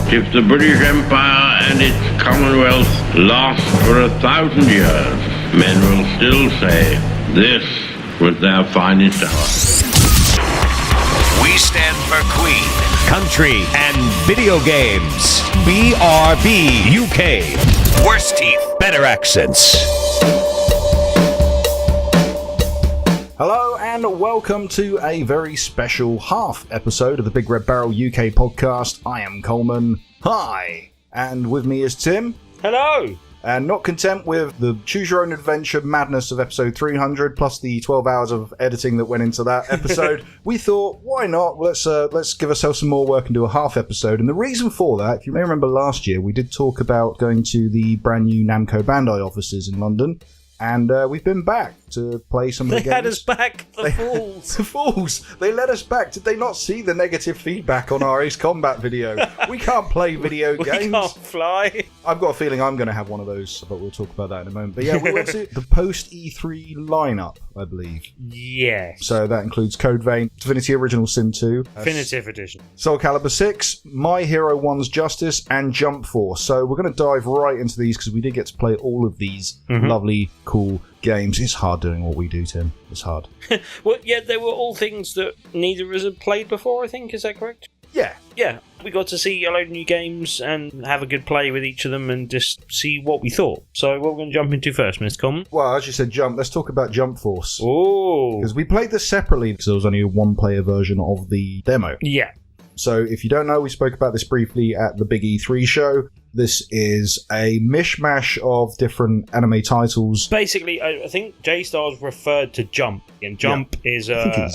If the British Empire and its Commonwealth last for 1,000 years, men will still say this was their finest hour. We stand for Queen, Country, and Video Games. BRB UK. Worse teeth, better accents. Hello and welcome to a very special half episode of the BigRedBarel UK podcast. I am Coleman. Hi! And with me is Tim. Hello! And not content with the choose your own adventure madness of episode 300 plus the 12 hours of editing that went into that episode, we thought, why not? Let's give ourselves some more work and do a half episode. And the reason for that, if you may remember last year, we did talk about going to the brand new Namco Bandai offices in London. And we've been back to play some of the games. They had us back, the fools. The fools! They let us back. Did they not see the negative feedback on our Ace Combat video? We can't play video games. We can't fly. I've got a feeling I'm going to have one of those, but we'll talk about that in a moment. But yeah, we went to the post-E3 lineup, I believe. Yes. So that includes Code Vein, Divinity Original Sin 2, Definitive Edition, Soulcalibur VI, My Hero 1's Justice, and Jump Force. So we're going to dive right into these because we did get to play all of these lovely, cool games. It's hard doing what we do, Tim. It's hard. Well, yeah, they were all things that neither of us had played before, I think. Is that correct? Yeah. Yeah. We got to see a load of new games and have a good play with each of them and just see what we thought. So what we're going to jump into first, Mr. Coleman? Well, as you said, let's talk about Jump Force. Oh. Because we played this separately because there was only a one-player version of the demo. Yeah. So if you don't know, we spoke about this briefly at the Big E3 show. This is a mishmash of different anime titles. Basically, I think J-Stars referred to Jump, and Jump is a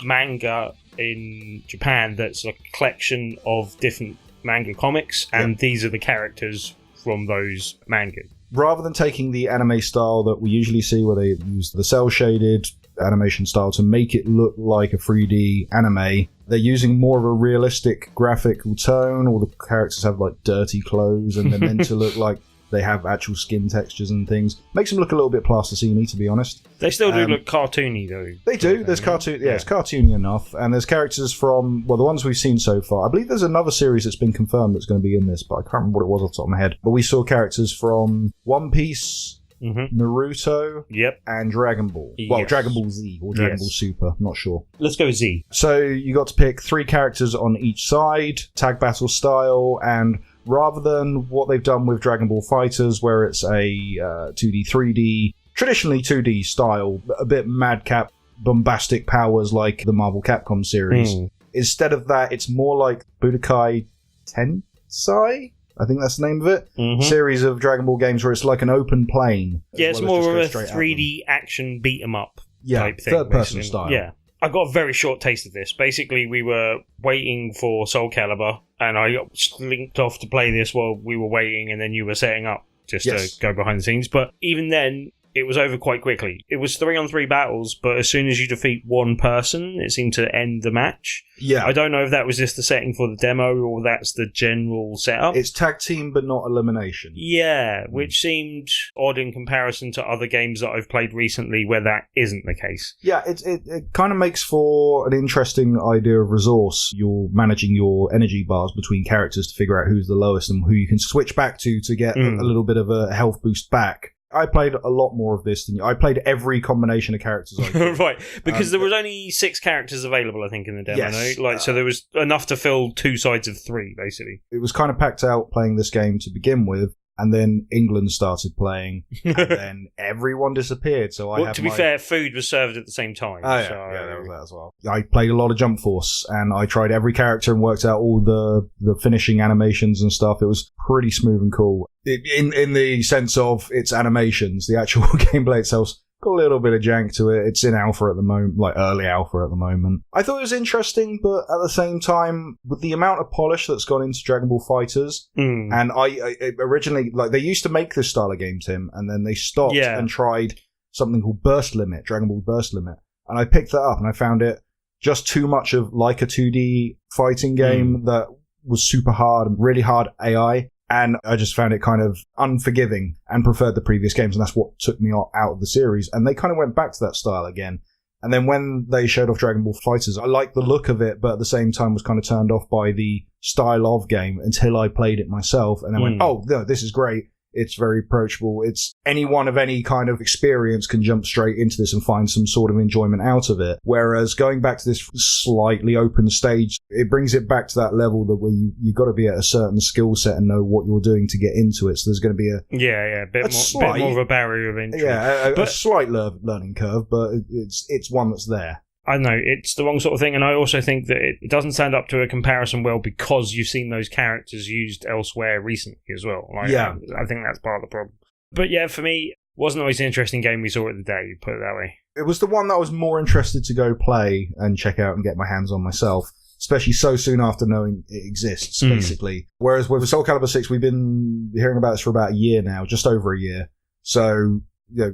manga in Japan that's a collection of different manga comics, and these are the characters from those mangas. Rather than taking the anime style that we usually see, where they use the cel-shaded animation style to make it look like a 3D anime, they're using more of a realistic graphical tone. All the characters have like dirty clothes and they're meant to look like they have actual skin textures and things. Makes them look a little bit plasticine, to be honest. They still do look cartoony though. They do. There's cartoon. Yeah, it's cartoony enough. And there's characters from, well, the ones we've seen so far. I believe there's another series that's been confirmed that's going to be in this, but I can't remember what it was off the top of my head. But we saw characters from One Piece, Naruto, and Dragon Ball. Yes. Well, Dragon Ball Z or Dragon Ball Super, not sure. Let's go Z. So you got to pick 3 characters on each side, tag battle style, and rather than what they've done with Dragon Ball Fighters, where it's a 2D, 3D, traditionally 2D style, a bit madcap, bombastic powers like the Marvel Capcom series. Instead of that, it's more like Budokai Tensei? I think that's the name of it. Series of Dragon Ball games where it's like an open plane. Yeah, it's more of a 3D action beat 'em up type thing. Third person style. Yeah. I got a very short taste of this. Basically, we were waiting for Soulcalibur, and I linked off to play this while we were waiting, and then you were setting up just to go behind the scenes. But even then, it was over quite quickly. It was 3-on-3 battles, but as soon as you defeat one person, it seemed to end the match. Yeah. I don't know if that was just the setting for the demo or that's the general setup. It's tag team, but not elimination. Yeah, which seemed odd in comparison to other games that I've played recently where that isn't the case. Yeah, it kind of makes for an interesting idea of resource. You're managing your energy bars between characters to figure out who's the lowest and who you can switch back to get a little bit of a health boost back. I played a lot more of this than you. I played every combination of characters I could. Right, because there was only 6 characters available, I think, in the demo. Yes. So there was enough to fill 2 sides of 3, basically. It was kind of packed out playing this game to begin with, and then England started playing, and then everyone disappeared. So to be fair, food was served at the same time. Oh, yeah, there was that as well. I played a lot of Jump Force, and I tried every character and worked out all the finishing animations and stuff. It was pretty smooth and cool. In the sense of its animations, the actual gameplay itself's got a little bit of jank to it. It's in alpha at the moment, like early alpha at the moment. I thought it was interesting, but at the same time, with the amount of polish that's gone into Dragon Ball Fighters, and I originally, like, they used to make this style of game, Tim, and then they stopped and tried something called Burst Limit, Dragon Ball Burst Limit, and I picked that up and I found it just too much of like a 2D fighting game that was super hard and really hard AI. And I just found it kind of unforgiving and preferred the previous games. And that's what took me out of the series. And they kind of went back to that style again. And then when they showed off Dragon Ball FighterZ, I liked the look of it, but at the same time was kind of turned off by the style of game until I played it myself. And then went, oh, no, this is great. It's very approachable. It's anyone of any kind of experience can jump straight into this and find some sort of enjoyment out of it. Whereas going back to this slightly open stage, it brings it back to that level that where you've got to be at a certain skill set and know what you're doing to get into it. So there's going to be a bit more of a barrier of entry. Yeah, a slight learning curve, but it's one that's there. I know, it's the wrong sort of thing, and I also think that it doesn't stand up to a comparison well because you've seen those characters used elsewhere recently as well. I think that's part of the problem. But yeah, for me, it wasn't always an interesting game we saw at the day, put it that way. It was the one that I was more interested to go play and check out and get my hands on myself, especially so soon after knowing it exists, basically. Whereas with Soulcalibur VI, we've been hearing about this for about a year now, just over a year. So...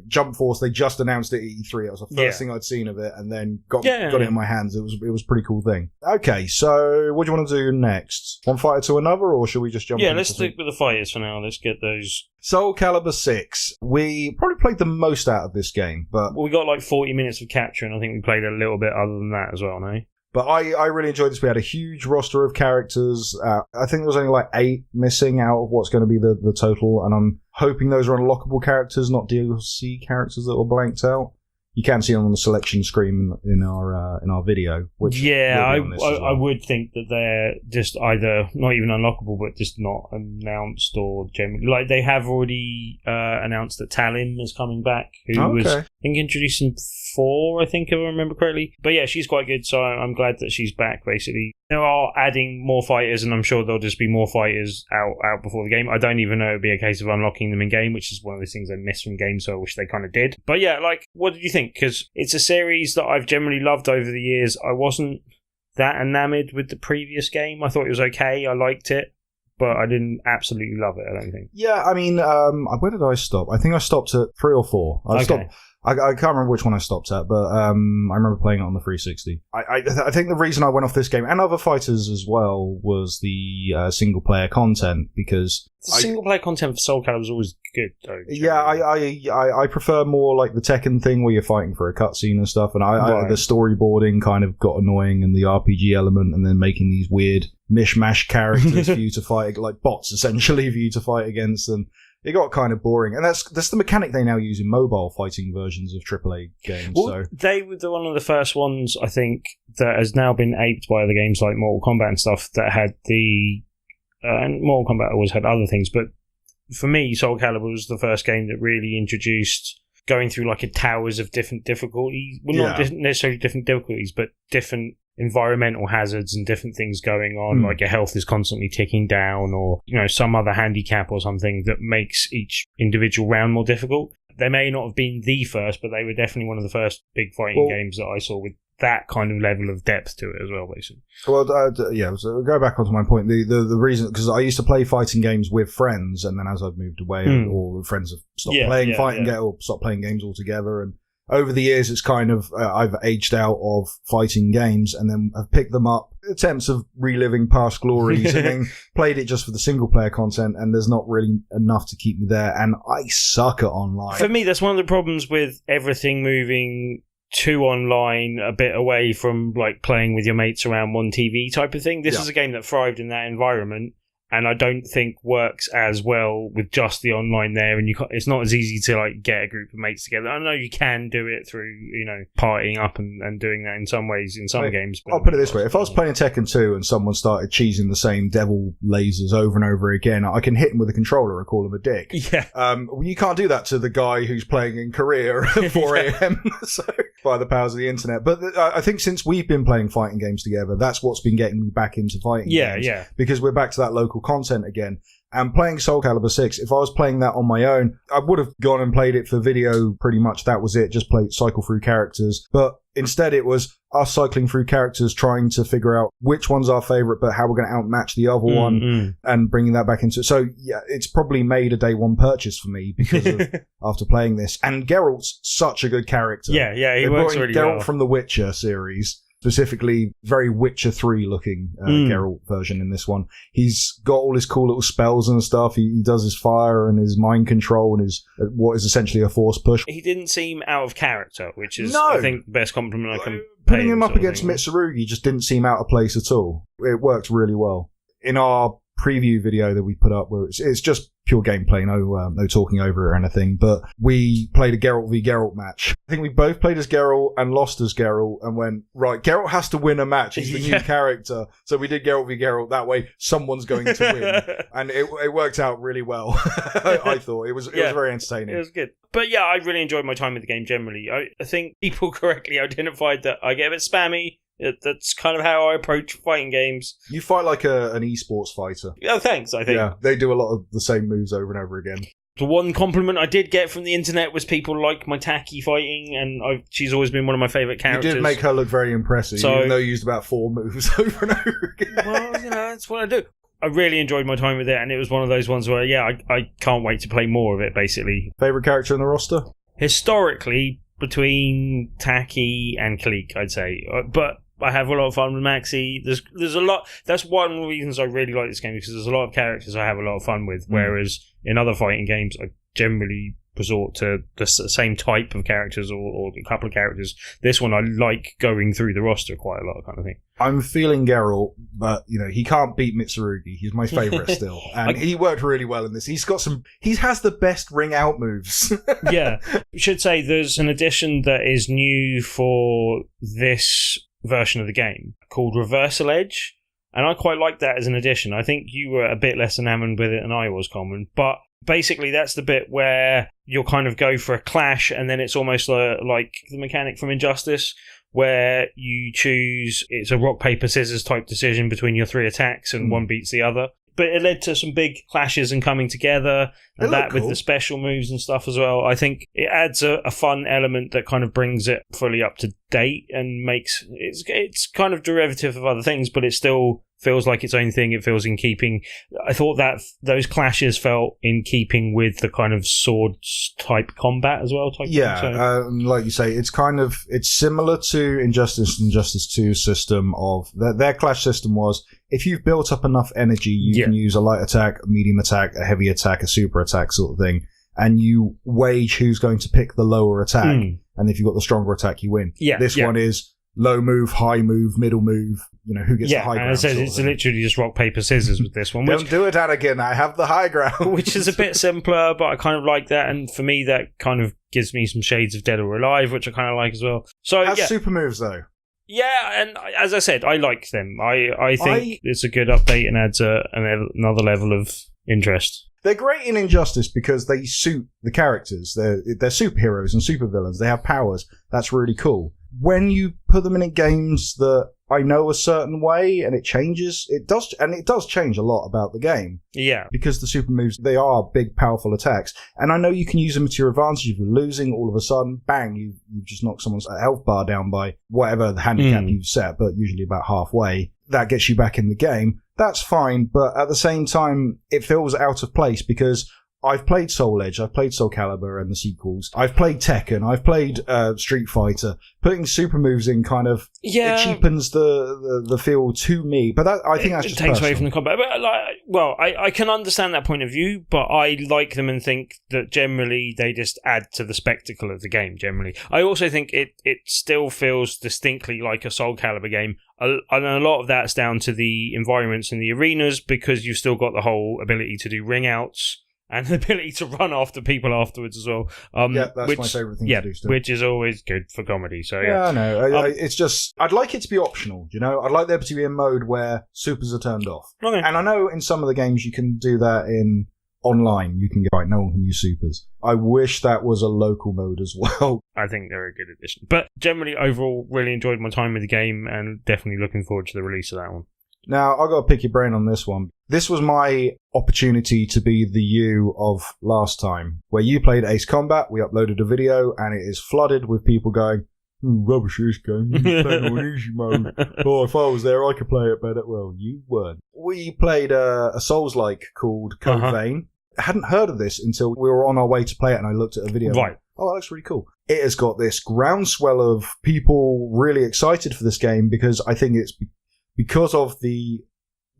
Jump Force, they just announced it at E3. It was the first thing I'd seen of it, and then got it in my hands. It was a pretty cool thing. Okay, so what do you want to do next? One fighter to another, or should we just jump? Yeah, let's stick with the fighters for now. Let's get those. Soulcalibur VI. We probably played the most out of this game, but we got like 40 minutes of capture, and I think we played a little bit other than that as well. No. But I really enjoyed this. We had a huge roster of characters. I think there was only like 8 missing out of what's going to be the total. And I'm hoping those are unlockable characters, not DLC characters that were blanked out. You can see them on the selection screen in our video. Which I would think that they're just either not even unlockable, but just not announced or generally. Like they have already announced that Talin is coming back, who was I think introduced in 4, I think if I remember correctly. But yeah, she's quite good, so I'm glad that she's back. Basically, they are adding more fighters, and I'm sure there'll just be more fighters out before the game. I don't even know it'd be a case of unlocking them in game, which is one of those things I miss from games, so I wish they kind of did. But yeah, like, what did you think? Because it's a series that I've generally loved over the years. I wasn't that enamored with the previous game. I thought it was okay. I liked it, but I didn't absolutely love it, I don't think. Yeah, I mean, where did I stop? I think I stopped at 3 or 4. I can't remember which one I stopped at, but I remember playing it on the 360. I think the reason I went off this game, and other fighters as well, was the single-player content, because... The single-player content for Soul Calibur was always good, though. Yeah, I prefer more like the Tekken thing where you're fighting for a cutscene and stuff, and the storyboarding kind of got annoying, and the RPG element, and then making these weird mishmash characters for you to fight, like bots, essentially, for you to fight against, and... It got kind of boring, and that's the mechanic they now use in mobile fighting versions of AAA games. Well, so they were one of the first ones, I think, that has now been aped by other games like Mortal Kombat and stuff that had the... and Mortal Kombat always had other things, but for me, Soul Calibur was the first game that really introduced going through like a towers of different difficulties. Well, not necessarily different difficulties, but different environmental hazards and different things going on, like your health is constantly ticking down, or some other handicap or something that makes each individual round more difficult. They may not have been the first, but they were definitely one of the first big fighting games that I saw with that kind of level of depth to it as well, basically. Well, so go back onto my point. The reason, because I used to play fighting games with friends, and then as I've moved away, or friends have stopped playing fighting games, or stopped playing games altogether, and over the years, it's kind of, I've aged out of fighting games and then I've picked them up, attempts of reliving past glories, and then played it just for the single player content, and there's not really enough to keep me there, and I suck at online. For me, that's one of the problems with everything moving to online, a bit away from like playing with your mates around one TV type of thing. This is a game that thrived in that environment, and I don't think works as well with just the online there. And it's not as easy to like get a group of mates together. I know you can do it through, partying up and doing that in some ways in some games. I'll put it this way. If I was playing Tekken 2 and someone started cheesing the same devil lasers over and over again, I can hit him with a controller and call him a dick. Yeah. You can't do that to the guy who's playing in Korea at 4 a.m. So, by the powers of the internet. But I think since we've been playing fighting games together, that's what's been getting me back into fighting games. Yeah. Because we're back to that local content again. And playing Soulcalibur VI, if I was playing that on my own, I would have gone and played it for video pretty much. That was it, just cycle through characters. But instead it was us cycling through characters, trying to figure out which one's our favourite, but how we're going to outmatch the other one, and bringing that back into it. So yeah, it's probably made a day one purchase for me because of after playing this. And Geralt's such a good character. Yeah, he works really well. Geralt from the Witcher series. specifically very Witcher 3 looking Geralt version in this one. He's got all his cool little spells and stuff. He does his fire and his mind control and his what is essentially a force push. He didn't seem out of character, which is, I think, the best compliment I can pay. Putting him up against Mitsurugi just didn't seem out of place at all. It worked really well. In our preview video that we put up, where it's just pure gameplay, no talking over it or anything, but we played a Geralt v Geralt match. I think we both played as Geralt and lost as Geralt and went, right, Geralt has to win a match. He's the new character. So we did Geralt v Geralt. That way someone's going to win. And it worked out really well. I thought it was very entertaining. It was good. But yeah, I really enjoyed my time with the game generally. I think people correctly identified that I get a bit spammy. That's kind of how I approach fighting games. You fight like an esports fighter. Oh, thanks, I think. Yeah, they do a lot of the same moves over and over again. The one compliment I did get from the internet was people like my tacky fighting, and she's always been one of my favourite characters. You did make her look very impressive, even though you used about 4 moves over and over again. Well, that's what I do. I really enjoyed my time with it, and it was one of those ones where, I can't wait to play more of it, basically. Favourite character in the roster? Historically, between Taki and Kalik, I'd say. But I have a lot of fun with Maxi. There's a lot. That's one of the reasons I really like this game, because there's a lot of characters I have a lot of fun with. Whereas in other fighting games, I generally resort to the same type of characters or a couple of characters. This one, I like going through the roster quite a lot, kind of thing. I'm feeling Geralt, but he can't beat Mitsurugi. He's my favourite still, and he worked really well in this. He has the best ring out moves. Yeah, I should say there's an addition that is new for this version of the game called Reversal Edge, and I quite like that as an addition. I think you were a bit less enamored with it than I was, Coleman, but basically that's the bit where you'll kind of go for a clash, and then it's almost like the mechanic from Injustice, where you choose, it's a rock, paper, scissors type decision between your 3 attacks, and one beats the other. But it led to some big clashes and coming together, and that with the special moves and stuff as well. I think it adds a fun element that kind of brings it fully up to date and makes it's kind of derivative of other things, but it still feels like its own thing. It feels in keeping. I thought that those clashes felt in keeping with the kind of sword type combat as well. Like you say, it's similar to Injustice 2 system of their clash system was, if you've built up enough energy, you can use a light attack, a medium attack, a heavy attack, a super attack sort of thing, and you wage who's going to pick the lower attack, and if you've got the stronger attack, you win. This one is low move, high move, middle move, who gets the high ground. Yeah, and I said it's literally just rock, paper, scissors with this one. Don't do it, Anakin, I have the high ground. Which is a bit simpler, but I kind of like that, and for me that kind of gives me some shades of Dead or Alive, which I kind of like as well. So has super moves though. Yeah, and as I said, I like them. I think it's a good update and adds another level of interest. They're great in Injustice because they suit the characters. They're superheroes and supervillains. They have powers. That's really cool. When you put them in games that I know a certain way and it changes, it does change a lot about the game. Yeah. Because the super moves, they are big, powerful attacks. And I know you can use them to your advantage. If you're losing, all of a sudden, bang, you just knock someone's health bar down by whatever the handicap you've set, but usually about halfway. That gets you back in the game. That's fine, but at the same time, it feels out of place because I've played Soul Edge, I've played Soulcalibur and the sequels, I've played Tekken, I've played Street Fighter. Putting super moves in kind of it cheapens the feel to me, but I think that's just takes personal. Away from the combat. But I can understand that point of view, but I like them and think that generally they just add to the spectacle of the game. Generally, I also think it still feels distinctly like a Soulcalibur game. And a lot of that's down to the environments and the arenas, because you've still got the whole ability to do ring outs and the ability to run after people afterwards as well. That's my favourite thing to do still. Which is always good for comedy. So I know. It's just, I'd like it to be optional, I'd like there to be a mode where supers are turned off. Okay. And I know in some of the games you can do that in online. You can go, right, no one can use supers. I wish that was a local mode as well. I think they're a good addition. But generally, overall, really enjoyed my time with the game and definitely looking forward to the release of that one. Now, I've got to pick your brain on this one. This was my opportunity to be the you of last time, where you played Ace Combat, we uploaded a video, and it is flooded with people going, rubbish this game, you're playing on easy mode. Oh, if I was there, I could play it better. Well, you weren't. We played a Souls-like called Code Vein. I hadn't heard of this until we were on our way to play it, and I looked at a video. Right. oh, that looks really cool. It has got this groundswell of people really excited for this game because I think it's because of the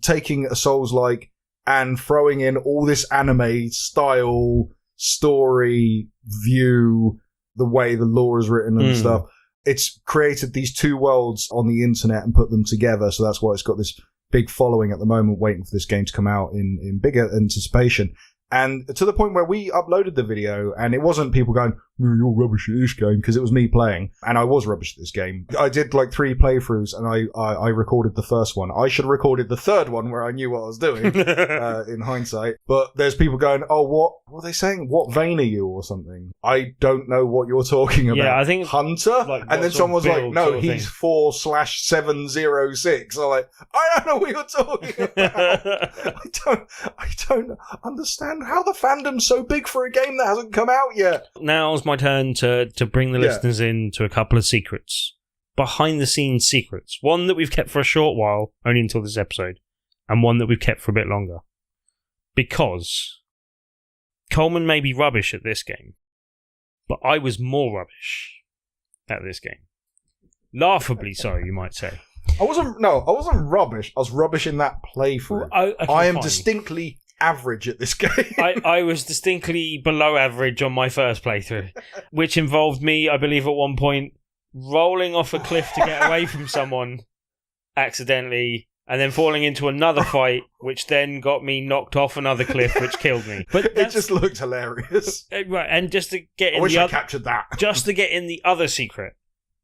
taking a Souls-like and throwing in all this anime style, story, view, the way the lore is written and stuff. It's created these two worlds on the internet and put them together. So that's why it's got this big following at the moment, waiting for this game to come out in bigger anticipation. And to the point where we uploaded the video, and it wasn't people going, you're rubbish at this game, because it was me playing, and I was rubbish at this game. I did like 3 playthroughs, and I recorded the first one. I should have recorded the third one where I knew what I was doing, in hindsight. But there's people going, oh, what are they saying? What vein are you, or something? I don't know what you're talking about. Yeah, I think Hunter? Like, and then someone's like, no, he's 4/706. I'm like, I don't know what you're talking about. I don't understand how the fandom's so big for a game that hasn't come out yet. Now's my turn to bring the listeners in to a couple of secrets. Behind the scenes secrets. One that we've kept for a short while, only until this episode, and one that we've kept for a bit longer. Because Coleman may be rubbish at this game, but I was more rubbish at this game. Laughably so, you might say. I wasn't rubbish. I was rubbish in that playthrough. I am distinctly average at this game. I was distinctly below average on my first playthrough, which involved me, I believe, at one point rolling off a cliff to get away from someone accidentally, and then falling into another fight, which then got me knocked off another cliff, which killed me. But it just looked hilarious, right? And just to get in I captured that. Just to get in the other secret,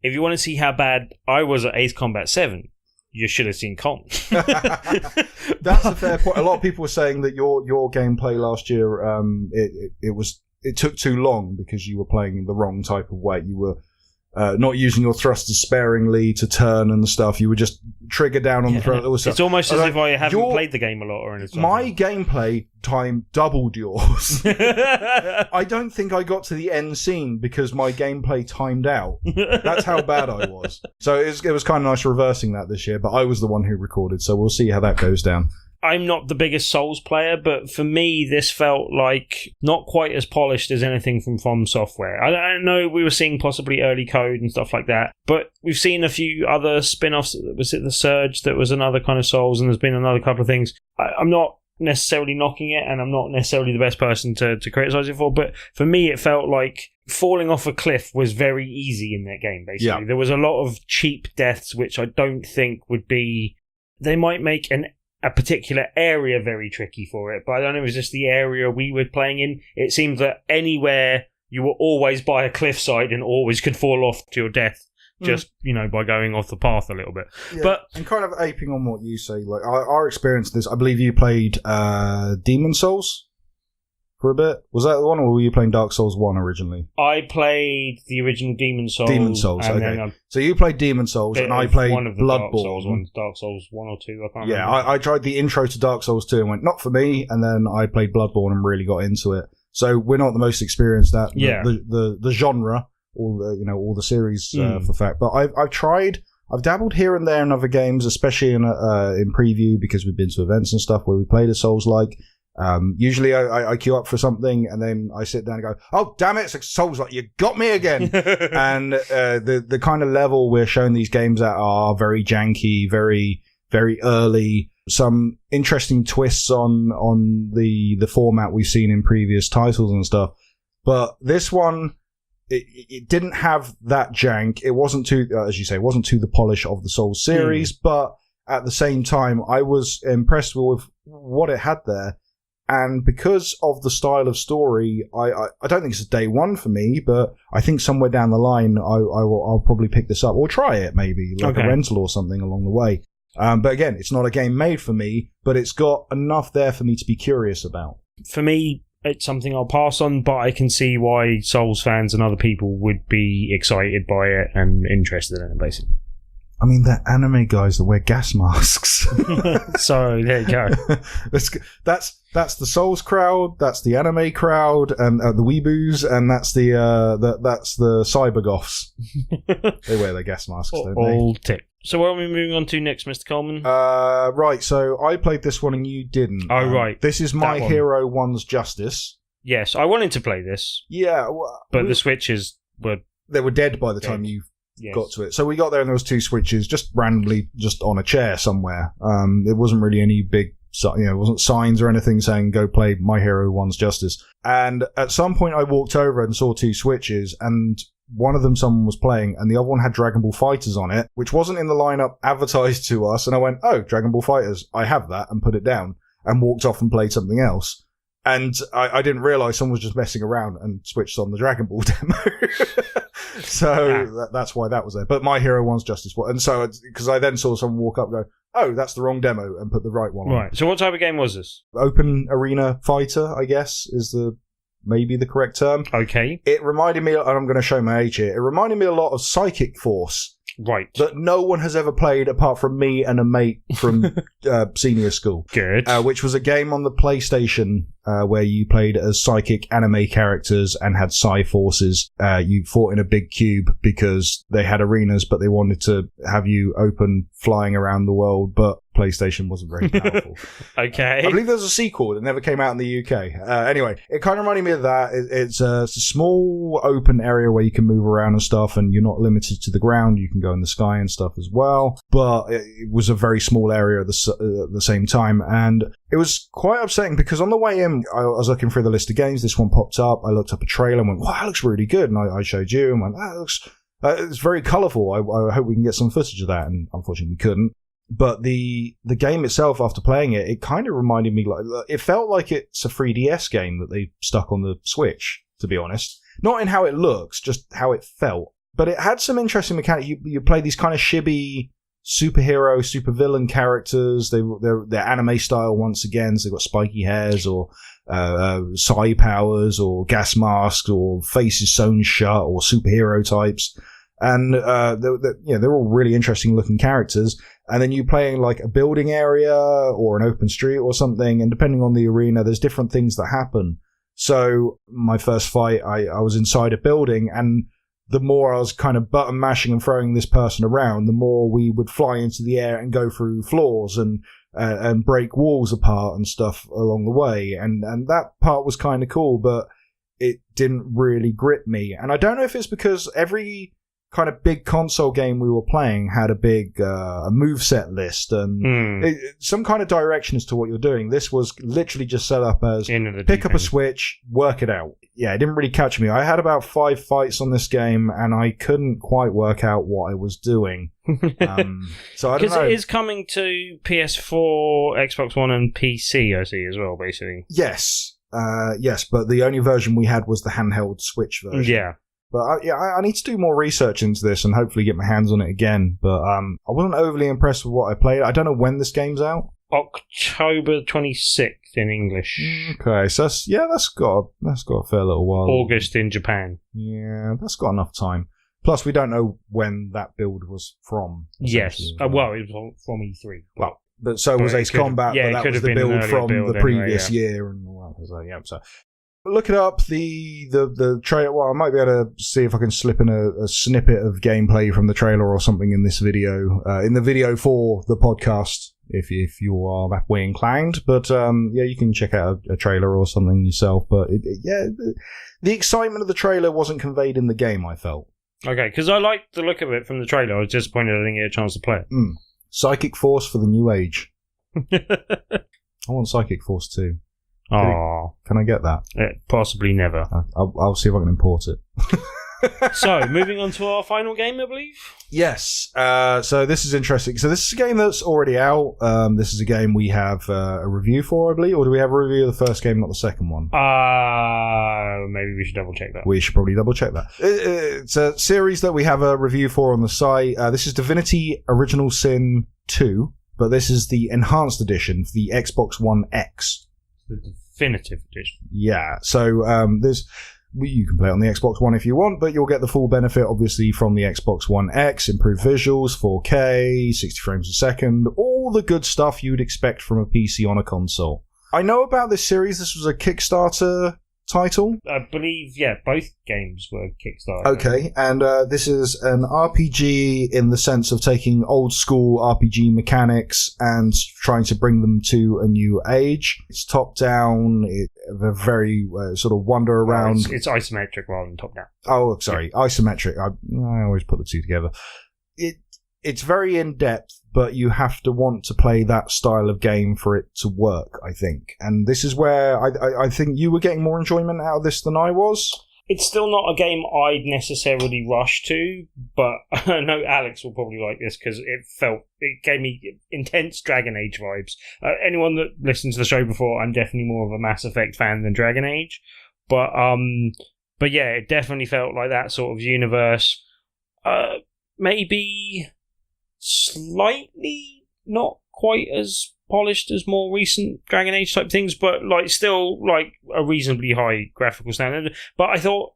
if you want to see how bad I was at Ace Combat 7, you should have seen Coleman. That's a fair point. A lot of people were saying that your gameplay last year, it took too long because you were playing the wrong type of way. You were not using your thrusters sparingly to turn and stuff. You would just trigger down on the thrust. It's almost as if I haven't played the game a lot or anything. My gameplay time doubled yours. I don't think I got to the end scene because my gameplay timed out. That's how bad I was. So it was kind of nice reversing that this year, but I was the one who recorded, so we'll see how that goes down. I'm not the biggest Souls player, but for me, this felt like not quite as polished as anything from Software. I know we were seeing possibly early code and stuff like that, but we've seen a few other spin-offs. Was it The Surge that was another kind of Souls, and there's been another couple of things. I'm not necessarily knocking it, and I'm not necessarily the best person to criticize it for, but for me, it felt like falling off a cliff was very easy in that game, basically. Yeah. There was a lot of cheap deaths, which I don't think would be... They might make a particular area very tricky for it, but I don't know, it was just the area we were playing in. It seemed that anywhere you were always by a cliffside and always could fall off to your death just, by going off the path a little bit. Yeah, but and kind of aping on what you say, like our experience this, I believe you played Demon Souls for a bit. Was that the one, or were you playing Dark Souls 1 originally? I played the original Demon Souls. Demon Souls, okay. So you played Demon Souls, and I played one of the Bloodborne. Dark Souls 1 or 2, I can't remember. Yeah, I tried the intro to Dark Souls 2 and went, not for me, and then I played Bloodborne and really got into it. So we're not the most experienced at the genre, or the series for fact. But I've dabbled here and there in other games, especially in preview, because we've been to events and stuff where we played a Souls-like. Usually I queue up for something and then I sit down and go, oh damn it, it's a Souls-like, you got me again. And the kind of level we're showing these games at are very janky, very, very early. Some interesting twists on the format we've seen in previous titles and stuff. But this one, it didn't have that jank. It wasn't too, as you say, it wasn't to the polish of the Souls series, but at the same time, I was impressed with what it had there. And because of the style of story, I don't think it's a day one for me, but I think somewhere down the line, I'll probably pick this up or try it maybe, like a rental or something along the way. But again, it's not a game made for me, but it's got enough there for me to be curious about. For me, it's something I'll pass on, but I can see why Souls fans and other people would be excited by it and interested in it, basically. I mean, they're anime guys that wear gas masks. So there you go. That's the Souls crowd. That's the anime crowd, and the weeboos, and that's the cyber goths. They wear their gas masks, don't they? All tick. So what are we moving on to next, Mr. Coleman? Right. So I played this one and you didn't. Oh, right. This is My Hero One's Justice. Yes, I wanted to play this. Yeah. But the Switches were... They were dead by the time you got to it. So we got there and there was 2 Switches just randomly just on a chair somewhere. There wasn't really any big... it wasn't signs or anything saying go play My Hero 1's Justice. And at some point I walked over and saw 2 Switches, and one of them someone was playing and the other one had Dragon Ball FighterZ on it, which wasn't in the lineup advertised to us. And I went, oh, Dragon Ball FighterZ, I have that, and put it down and walked off and played something else. And I didn't realise someone was just messing around and switched on the Dragon Ball demo. So that's why that was there. But My Hero 1's Justice. And so, because I then saw someone walk up and go, oh, that's the wrong demo, and put the right one on. Right. So what type of game was this? Open arena fighter, I guess, is maybe the correct term. Okay. It reminded me, and I'm going to show my age here, it reminded me a lot of Psychic Force. Right. That no one has ever played apart from me and a mate from senior school. Good. Which was a game on the PlayStation where you played as psychic anime characters and had psi forces. You fought in a big cube because they had arenas, but they wanted to have you open flying around the world, but PlayStation wasn't very powerful. Okay. I believe there's a sequel that never came out in the UK. Anyway, it kind of reminded me of that. It's a small open area where you can move around and stuff, and you're not limited to the ground. You can go in the sky and stuff as well. But it was a very small area at the same time. And it was quite upsetting because on the way in, I was looking through the list of games. This one popped up. I looked up a trailer and went, wow, that looks really good. And I showed you and went, that looks... it's very colourful. I hope we can get some footage of that. And unfortunately we couldn't. But the game itself, after playing it, it kind of reminded me, it felt like it's a 3DS game that they stuck on the Switch, to be honest. Not in how it looks, just how it felt. But it had some interesting mechanics. You play these kind of chibi superhero, supervillain characters. They're anime style once again. So they've got spiky hairs or psi powers or gas masks or faces sewn shut or superhero types. And they're all really interesting looking characters. And then you play in like a building area or an open street or something, and depending on the arena, there's different things that happen. So my first fight, I was inside a building, and the more I was kind of button mashing and throwing this person around, the more we would fly into the air and go through floors and break walls apart and stuff along the way. And that part was kind of cool, but it didn't really grip me. And I don't know if it's because every kind of big console game we were playing had a big a moveset list and some kind of direction as to what you're doing. This was literally just set up as pick up a Switch, work it out. Yeah, it didn't really catch me. I had about 5 fights on this game and I couldn't quite work out what I was doing. So I don't know. Because it is coming to PS4, Xbox One and PC, I see, as well, basically. Yes, but the only version we had was the handheld Switch version. Yeah. But I need to do more research into this and hopefully get my hands on it again. But I wasn't overly impressed with what I played. I don't know when this game's out. October 26th in English. Okay, so that's got a fair little while. August in Japan. Yeah, that's got enough time. Plus, we don't know when that build was from. Yes. Well, it was from E3. Well, but so was Ace Combat, but that was the build from the previous year and all that. So, yeah, so... Look it up, the trailer. Well, I might be able to see if I can slip in a snippet of gameplay from the trailer or something in this video, in the video for the podcast, if you are that way inclined. But you can check out a trailer or something yourself. But the excitement of the trailer wasn't conveyed in the game, I felt. Okay, because I liked the look of it from the trailer. I was disappointed I didn't get a chance to play it. Psychic Force for the new age. I want Psychic Force 2. Oh, can I get that? Possibly never. I'll see if I can import it. So, moving on to our final game, I believe? Yes. So this is interesting. So this is a game that's already out. This is a game we have a review for, I believe. Or do we have a review of the first game, not the second one? Maybe we should double check that. We should probably double check that. It's a series that we have a review for on the site. This is Divinity Original Sin 2, but this is the enhanced edition for the Xbox One X. The definitive edition. Yeah, so you can play it on the Xbox One if you want, but you'll get the full benefit, obviously, from the Xbox One X, improved visuals, 4K, 60 frames a second, all the good stuff you'd expect from a PC on a console. I know about this series. This was a Kickstarter title? I believe, both games were Kickstarter. Okay, and this is an RPG in the sense of taking old school RPG mechanics and trying to bring them to a new age. It's top down, a very sort of wander around. It's isometric rather than top down. Oh, sorry, isometric. I always put the two together. It's very in-depth, but you have to want to play that style of game for it to work, I think. And this is where I think you were getting more enjoyment out of this than I was. It's still not a game I'd necessarily rush to, but I know Alex will probably like this because it gave me intense Dragon Age vibes. Anyone that listened to the show before, I'm definitely more of a Mass Effect fan than Dragon Age. But yeah, it definitely felt like that sort of universe. Maybe slightly not quite as polished as more recent Dragon Age type things, but still a reasonably high graphical standard. But I thought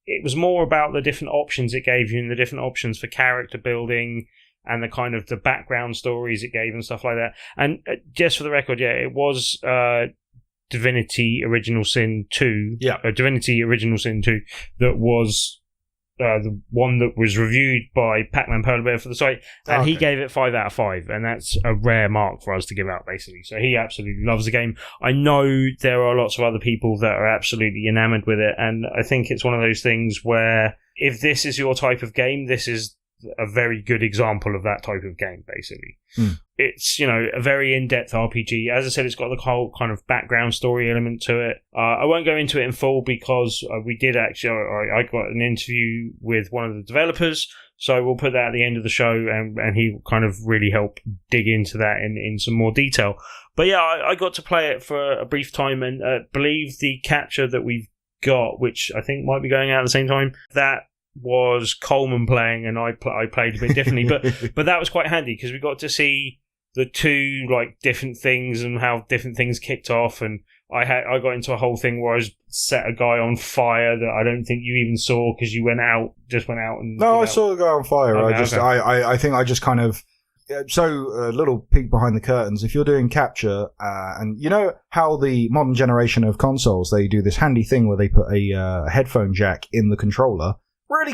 it was more about the different options it gave you and the different options for character building and the kind of the background stories it gave and stuff like that. And just for the record, it was Divinity Original Sin 2. Yeah. Divinity Original Sin 2 that was the one that was reviewed by Pac-Man Polar Bear for the site, and he gave it 5 out of 5, and that's a rare mark for us to give out, basically. So he absolutely loves the game. I know there are lots of other people that are absolutely enamored with it, and I think it's one of those things where if this is your type of game, this is a very good example of that type of game, basically. It's, a very in-depth RPG. As I said, it's got the whole kind of background story element to it. I won't go into it in full because we did actually, I got an interview with one of the developers, so we'll put that at the end of the show, and he kind of really helped dig into that in some more detail. But yeah, I got to play it for a brief time, and believe the capture that we've got, which I think might be going out at the same time, that was Coleman playing, and I played a bit differently, but that was quite handy because we got to see the two different things and how different things kicked off. And I got into a whole thing where I set a guy on fire that I don't think you even saw because you went out and no, I saw the guy on fire. Okay, I think I just kind of. So a little peek behind the curtains. If you're doing capture, and you know how the modern generation of consoles, they do this handy thing where they put a headphone jack in the controller. Really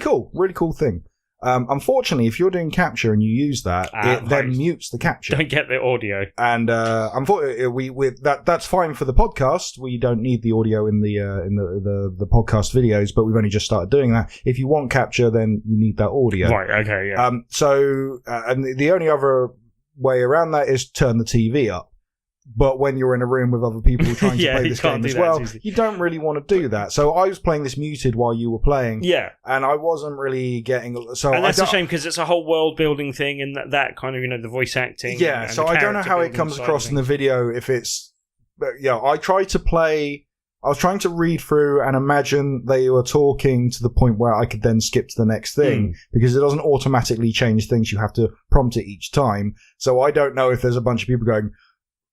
cool thing. Unfortunately, if you're doing capture and you use that, it then mutes the capture. Don't get the audio. And unfortunately, that's fine for the podcast. We don't need the audio in the podcast videos, but we've only just started doing that. If you want capture, then you need that audio. Right. Okay. Yeah. And the only other way around that is turn the TV up. But when you're in a room with other people trying to play this game as well, you don't really want to do that. So I was playing this muted while you were playing. Yeah. And I wasn't really getting... And that's a shame because it's a whole world building thing and that kind of, the voice acting. Yeah, so I don't know how it comes across in the video if it's... I tried to play... I was trying to read through and imagine they were talking to the point where I could then skip to the next thing because it doesn't automatically change things. You have to prompt it each time. So I don't know if there's a bunch of people going...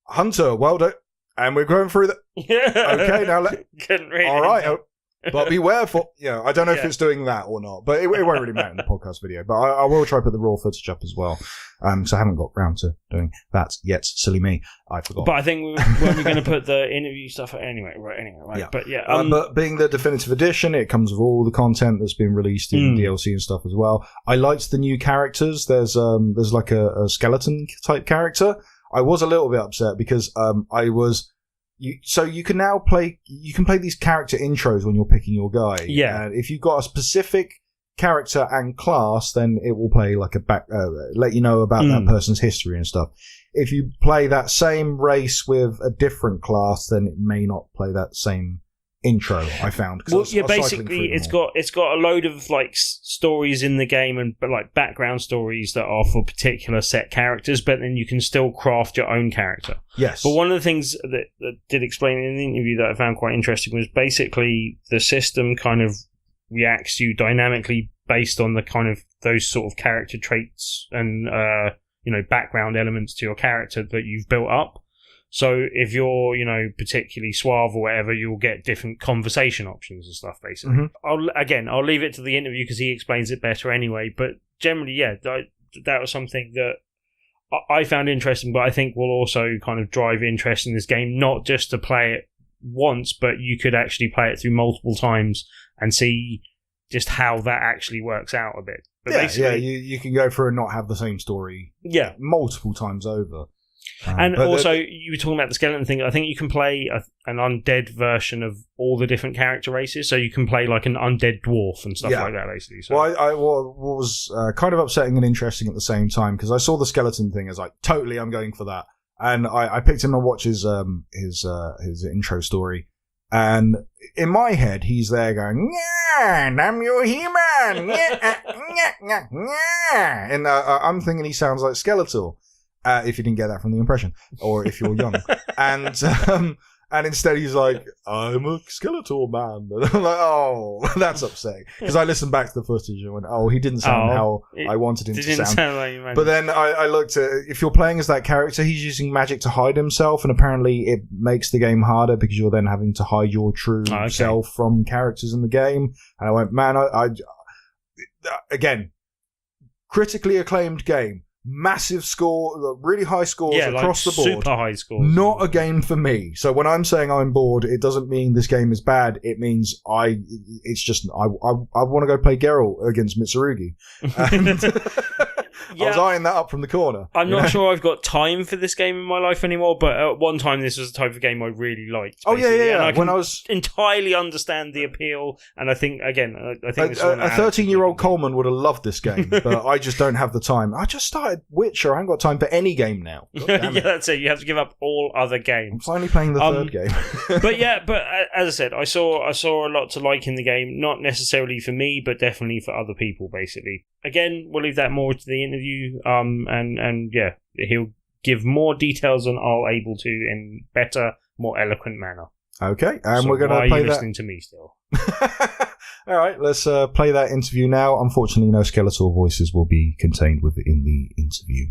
Hunter, well done. And we're going through the... Okay, now all right, but beware for... I don't know if it's doing that or not, but it won't really matter in the podcast video. But I will try to put the raw footage up as well. So I haven't got round to doing that yet. Silly me. I forgot. But I think we're going to put the interview stuff anyway. Yeah. But yeah. But being the definitive edition, it comes with all the content that's been released in DLC and stuff as well. I liked the new characters. There's like a skeleton type character. I was a little bit upset because you can now play these character intros when you're picking your guy. Yeah. If you've got a specific character and class, then it will play like let you know about that person's history and stuff. If you play that same race with a different class, then it may not play that same intro. I found. Basically, it's got a load of stories in the game and background stories that are for particular set characters, but then you can still craft your own character. Yes. But one of the things that did explain in the interview that I found quite interesting was basically the system kind of reacts to you dynamically based on the kind of those sort of character traits and background elements to your character that you've built up. So if you're, particularly suave or whatever, you'll get different conversation options and stuff, basically. I'll leave it to the interview because he explains it better anyway. But generally, that was something that I found interesting, but I think will also kind of drive interest in this game, not just to play it once, but you could actually play it through multiple times and see just how that actually works out a bit. But you can go through and not have the same story multiple times over. And also, you were talking about the skeleton thing. I think you can play an undead version of all the different character races, so you can play like an undead dwarf and stuff like that, basically. So. Well, what was kind of upsetting and interesting at the same time, because I saw the skeleton thing, I was like, totally, I'm going for that. And I picked him to watch his intro story. And in my head, he's there going, yeah, I'm your He-Man. And I'm thinking he sounds like Skeletor. If you didn't get that from the impression, or if you're young. And instead he's like, I'm a Skeletor man. And I'm like, oh, that's upsetting. Because I listened back to the footage and went, he didn't sound how I wanted him to sound. Sound like you meant. But then I looked at, if you're playing as that character, he's using magic to hide himself, and apparently it makes the game harder because you're then having to hide your true self from characters in the game. And I went, man, again, critically acclaimed game. Massive score, really high scores across the board. Super high scores. Not a game for me. So when I'm saying I'm bored, it doesn't mean this game is bad. It means I want to go play Geralt against Mitsurugi. I was eyeing that up from the corner. I'm not sure I've got time for this game in my life anymore, but at one time this was the type of game I really liked. Oh, basically. yeah. And I can when I was entirely understand the appeal, and I think, again, a 13-year-old Coleman would have loved this game, but I just don't have the time. I just started Witcher. I haven't got time for any game now. That's it. You have to give up all other games. I'm finally playing the third game. but as I said, I saw a lot to like in the game. Not necessarily for me, but definitely for other people, basically. Again, we'll leave that more to the interview. And he'll give more details than I'll able to in better, more eloquent manner. Okay, and so we're going to play why are you that. listening to me still? All right, let's play that interview now. Unfortunately, no Skeletor voices will be contained within the interview.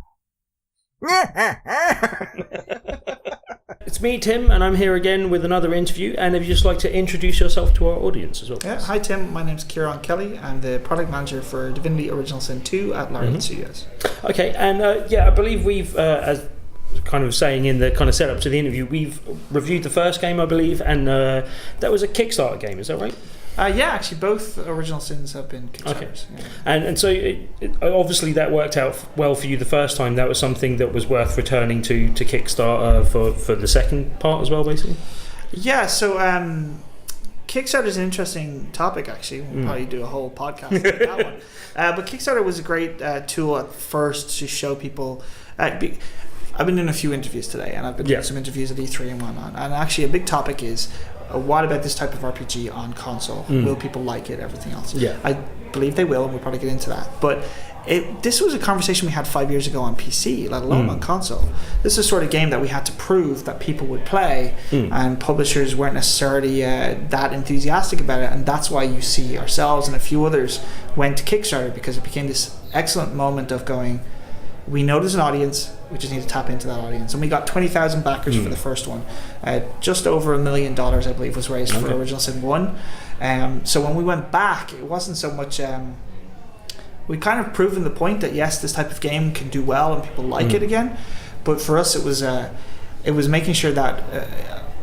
It's me, Tim, and I'm here again with another interview. And if you'd just like to introduce yourself to our audience as well. Yeah. Hi, Tim. My name's Kieron Kelly. I'm the product manager for Divinity Original Sin 2 at Larian Studios. Okay, and I believe we've, as kind of saying in the kind of setup to the interview, we've reviewed the first game, I believe, and that was a Kickstarter game. Is that right? Actually, both Original Sins have been Kickstarters. Okay. Yeah. And so obviously that worked out well for you the first time. That was something that was worth returning to Kickstarter for the second part as well, basically? Yeah, so Kickstarter is an interesting topic, actually. We'll probably do a whole podcast on that one. But Kickstarter was a great tool at first to show people... I've been doing a few interviews today, and I've been doing some interviews at E3 and whatnot. And actually a big topic is... what about this type of RPG on console? Will people like it? Everything else. Yeah, I believe they will, and we'll probably get into that. But this was a conversation we had 5 years ago on PC, let alone on console. This is the sort of game that we had to prove that people would play, and publishers weren't necessarily that enthusiastic about it. And that's why you see ourselves and a few others went to Kickstarter, because it became this excellent moment of going, we know there's an audience, we just need to tap into that audience. And we got 20,000 backers for the first one. Just over $1 million, I believe, was raised for Original Sin 1. So when we went back, it wasn't so much... we kind of proven the point that, yes, this type of game can do well and people like it again. But for us, it was making sure that...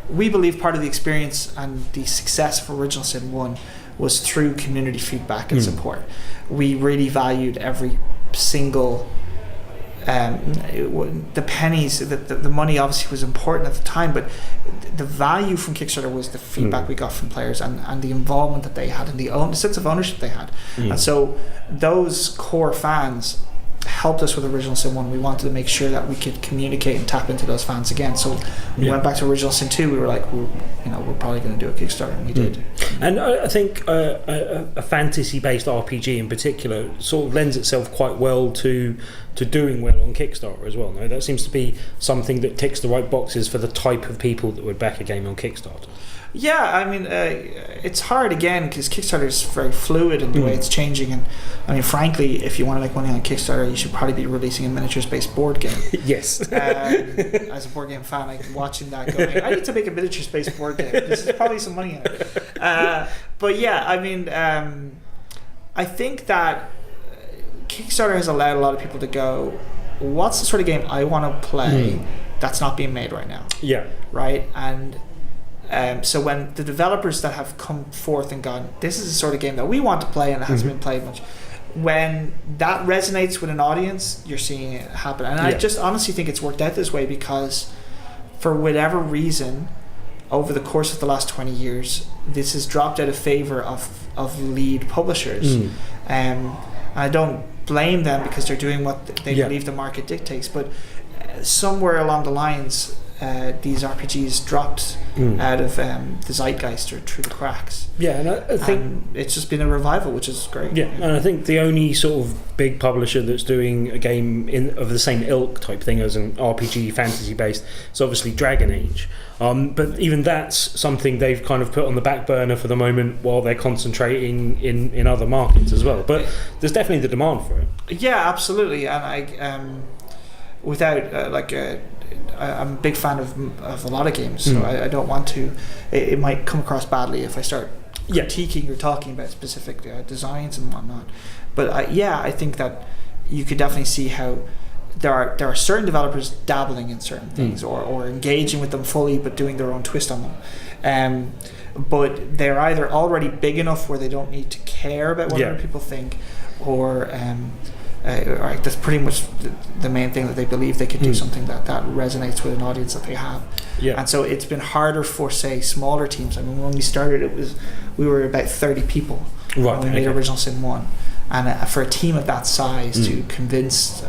we believe part of the experience and the success of Original Sin 1 was through community feedback and support. We really valued every single... the pennies, the money obviously was important at the time, but the value from Kickstarter was the feedback we got from players and the involvement that they had and the sense of ownership they had. And so those core fans helped us with Original Sin 1. We wanted to make sure that we could communicate and tap into those fans again. So we went back to Original Sin 2. We were like, we're probably going to do a Kickstarter, and we did. And I think a fantasy-based RPG in particular sort of lends itself quite well to doing well on Kickstarter as well. No, that seems to be something that ticks the right boxes for the type of people that would back a game on Kickstarter. Yeah, I mean, it's hard again because Kickstarter is very fluid in the way it's changing. And I mean, frankly, if you want to make money on Kickstarter, you should probably be releasing a miniatures-based board game. Yes. As a board game fan, like watching that going, I need to make a miniatures-based board game. This is probably some money in it. But yeah, I mean, I think that Kickstarter has allowed a lot of people to go, what's the sort of game I want to play that's not being made right now? Yeah. Right? And So when the developers that have come forth and gone, this is the sort of game that we want to play and it hasn't been played much, when that resonates with an audience, you're seeing it happen. And I just honestly think it's worked out this way because for whatever reason, over the course of the last 20 years, this has dropped out of favor of lead publishers. I don't blame them because they're doing what they believe the market dictates, but somewhere along the lines, these RPGs dropped out of the zeitgeist or through the cracks. Yeah, and I think it's just been a revival, which is great. Yeah, and I think the only sort of big publisher that's doing a game of the same ilk type thing as an RPG fantasy based is obviously Dragon Age. But even that's something they've kind of put on the back burner for the moment while they're concentrating in other markets as well. But there's definitely the demand for it. Yeah, absolutely. And I, without I'm a big fan of a lot of games, so I don't want to. It might come across badly if I start critiquing or talking about specific designs and whatnot. But I think that you could definitely see how there are certain developers dabbling in certain things or engaging with them fully, but doing their own twist on them. But they're either already big enough where they don't need to care about what other people think, or that's pretty much the main thing, that they believe they could do something that resonates with an audience that they have. And so it's been harder for, say, smaller teams. I mean, when we started, we were about 30 people when we made Original Sin 1, and for a team of that size to convince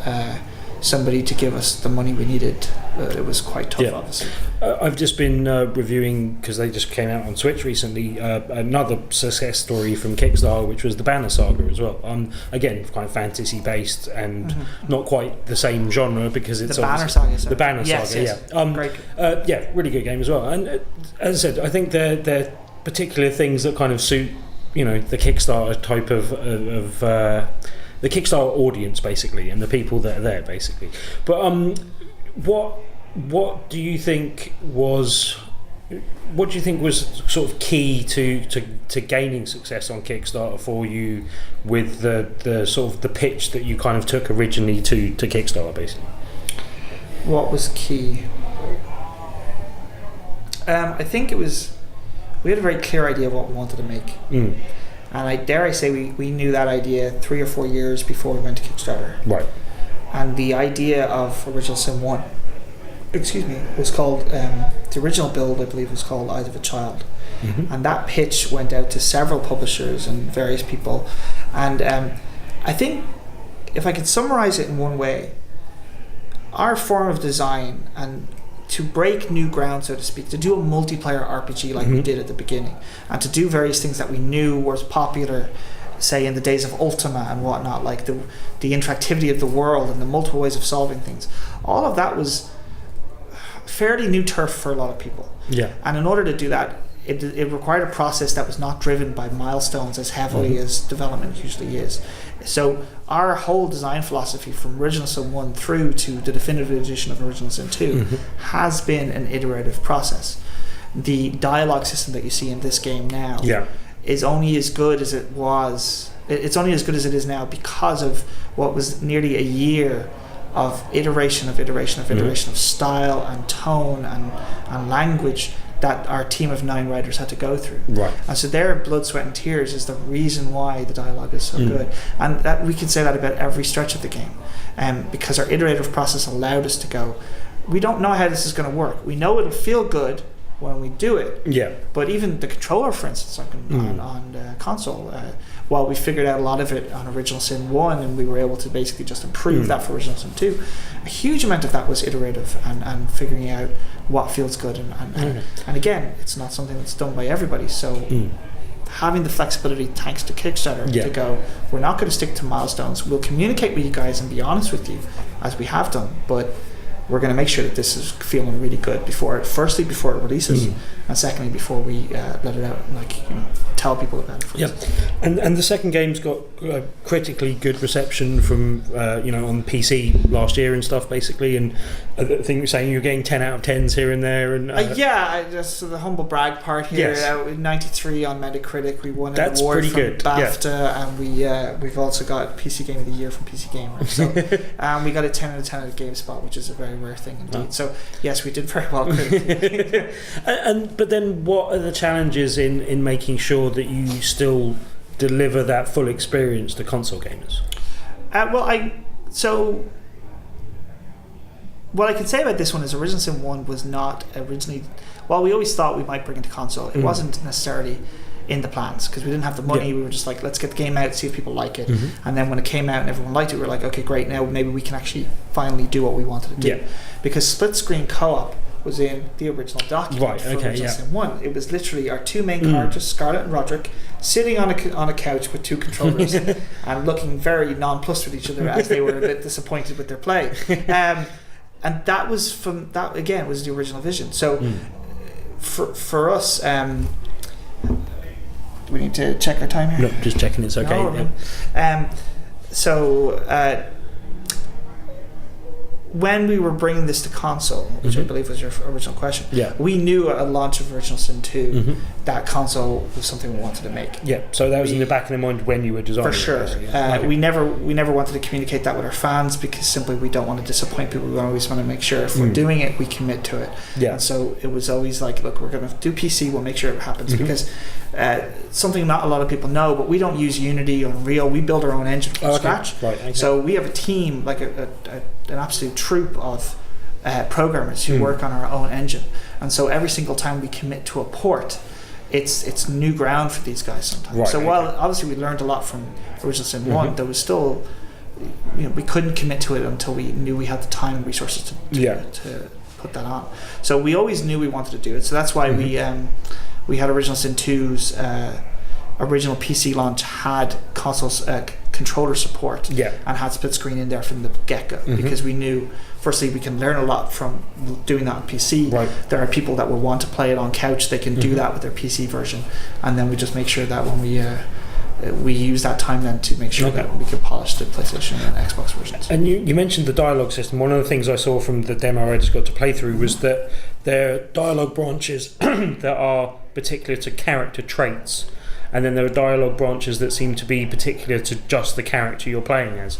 somebody to give us the money we needed, it was quite tough, obviously. I've just been reviewing, because they just came out on Switch recently, another success story from Kickstarter, which was the Banner Saga as well. Again, kind of fantasy based and not quite the same genre, because it's the Banner Saga. The Banner Saga, great. Really good game as well. And as I said, I think they're particular things that kind of suit, the Kickstarter type of the Kickstarter audience, basically, and the people that are there, basically. But what do you think was sort of key to gaining success on Kickstarter for you, with the sort of the pitch that you kind of took originally to Kickstarter, basically? What was key? I think it was, we had a very clear idea of what we wanted to make. And I dare I say we knew that idea 3 or 4 years before we went to Kickstarter. Right. And the idea of Original Sin 1, was called, the original build, I believe, was called Eyes of a Child. And that pitch went out to several publishers and various people. And I think, if I could summarize it in one way, our form of design, and to break new ground, so to speak, to do a multiplayer RPG like we did at the beginning, and to do various things that we knew was popular, say in the days of Ultima and whatnot, like the interactivity of the world and the multiple ways of solving things, all of that was fairly new turf for a lot of people. And in order to do that, it required a process that was not driven by milestones as heavily as development usually is. So our whole design philosophy from Original Sin 1 through to the definitive edition of Original Sin 2 has been an iterative process. The dialogue system that you see in this game now is only as good as it was. It's only as good as it is now because of what was nearly a year of iteration of style and tone and language that our team of 9 writers had to go through. And so their blood, sweat and tears is the reason why the dialogue is so good. And that we can say that about every stretch of the game, because our iterative process allowed us to go, we don't know how this is going to work. We know it'll feel good when we do it. But even the controller, for instance, on console, while we figured out a lot of it on Original Sin 1 and we were able to basically just improve that for Original Sin 2, a huge amount of that was iterative and figuring out what feels good. And again, it's not something that's done by everybody. So having the flexibility, thanks to Kickstarter, to go, we're not going to stick to milestones. We'll communicate with you guys and be honest with you, as we have done, but we're going to make sure that this is feeling really good before it releases, and secondly, before we let it out, tell people about it. Yeah, and the second game's got critically good reception from on PC last year and stuff, basically. And I think you're saying you're getting 10 out of 10s here and there. And just the humble brag part here. Yes. 93 on Metacritic. We won an That's award pretty from good. BAFTA, and we've also got PC Game of the Year from PC Gamer. So we got a 10 out of 10 at GameSpot, which is a very rare thing indeed. So yes, we did very well critically. But then, what are the challenges in making sure that you still deliver that full experience to console gamers? What I can say about this one is Original Sin 1 was not originally... Well, we always thought we might bring it to console. It wasn't necessarily in the plans because we didn't have the money. We were just like, let's get the game out, see if people like it. And then when it came out and everyone liked it, we were like, okay, great, now maybe we can actually finally do what we wanted to do. Because split-screen co-op was in the original document for Original Sin 1. It was literally our two main characters, Scarlett and Roderick, sitting on a couch with two controllers and looking very nonplussed with each other as they were a bit disappointed with their play. And that was was the original vision. So for us, do we need to check our time here? No, just checking it's okay. When we were bringing this to console, which I believe was your original question, we knew at a launch of Original Sin 2 that console was something we wanted to make. Yeah, so that was in the back of the mind when you were designing. For sure. We never wanted to communicate that with our fans because simply we don't want to disappoint people. We always want to make sure if we're doing it, we commit to it. Yeah. And so it was always like, look, we're going to do PC, we'll make sure it happens because something not a lot of people know, but we don't use Unity or Unreal. We build our own engine from scratch. Right, okay. So we have a team, like an absolute troupe of programmers who work on our own engine, and so every single time we commit to a port, it's new ground for these guys sometimes. Right, so while obviously we learned a lot from Original Sin 1, there was still, we couldn't commit to it until we knew we had the time and resources to put that on. So we always knew we wanted to do it. So that's why we had Original Sin 2's original PC launch had consoles controller support and had split screen in there from the get-go because we knew firstly we can learn a lot from doing that on PC. There are people that will want to play it on couch, they can do that with their PC version, and then we just make sure that when we use that time then to make sure that we can polish the PlayStation and Xbox versions. And you mentioned the dialogue system. One of the things I saw from the demo I just got to play through was that there are dialogue branches that are particular to character traits, and then there are dialogue branches that seem to be particular to just the character you're playing as.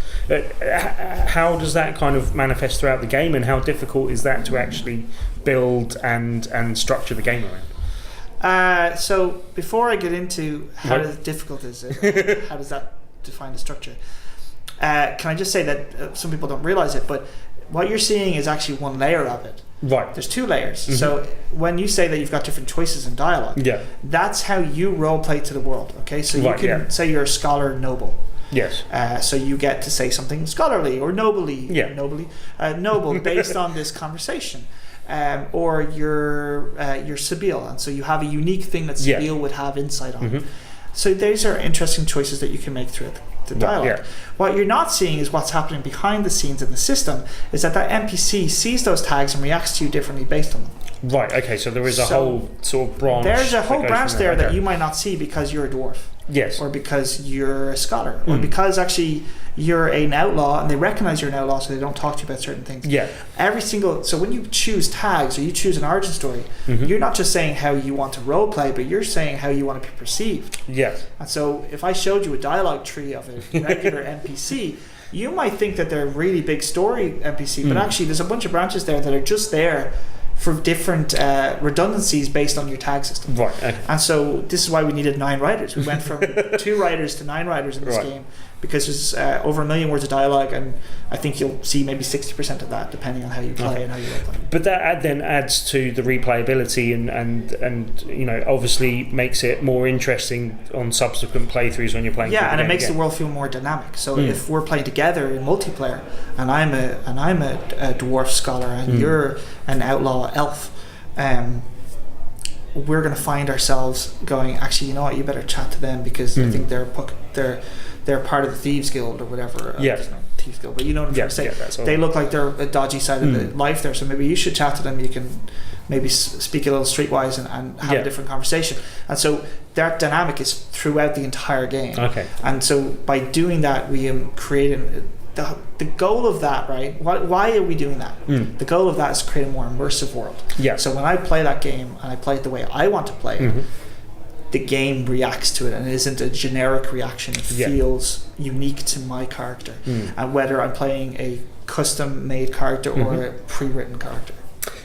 How does that kind of manifest throughout the game, and how difficult is that to actually build and structure the game around? So before I get into how difficult is it, how does that define the structure, can I just say that some people don't realize it, but what you're seeing is actually one layer of it. There's two layers. So when you say that you've got different choices in dialogue, that's how you role play to the world. Okay, so you can say you're a scholar noble. Yes. So you get to say something scholarly or noble based on this conversation. Or you're Sabile, and so you have a unique thing that Sabile would have insight on. So these are interesting choices that you can make through the dialogue. What you're not seeing is what's happening behind the scenes in the system is that NPC sees those tags and reacts to you differently based on them. Right, okay, so there is a whole sort of branch. There's a whole branch there that you might not see because you're a dwarf. Yes. Or because you're a scholar. Or because actually you're an outlaw and they recognize you're an outlaw so they don't talk to you about certain things. So when you choose tags or you choose an origin story, you're not just saying how you want to role play, but you're saying how you want to be perceived. And so if I showed you a dialogue tree of a regular NPC, you might think that they're a really big story NPC, but actually there's a bunch of branches there that are just there for different redundancies based on your tag system. And so this is why we needed 9 writers. We went from 2 writers to 9 writers in this game because there's over 1 million words of dialogue, and I think you'll see maybe 60% of that depending on how you play and how you play. But that then adds to the replayability and obviously makes it more interesting on subsequent playthroughs when you're playing. And it makes the world feel more dynamic. So if we're playing together in multiplayer, and I'm a dwarf scholar and you're an outlaw elf, we're going to find ourselves going, actually, you know what, you better chat to them because I think they're part of the Thieves Guild or whatever. thieves guild, but you know what I'm trying to say. That's all they look like they're a dodgy side of the life there, so maybe you should chat to them. You can maybe speak a little streetwise and have a different conversation. And so that dynamic is throughout the entire game. Okay. And so by doing that, we create the goal of that, right? Why are we doing that? The goal of that is to create a more immersive world. Yeah. So when I play that game and I play it the way I want to play it, the game reacts to it, and it isn't a generic reaction. It feels unique to my character, and whether I'm playing a custom-made character or a pre-written character.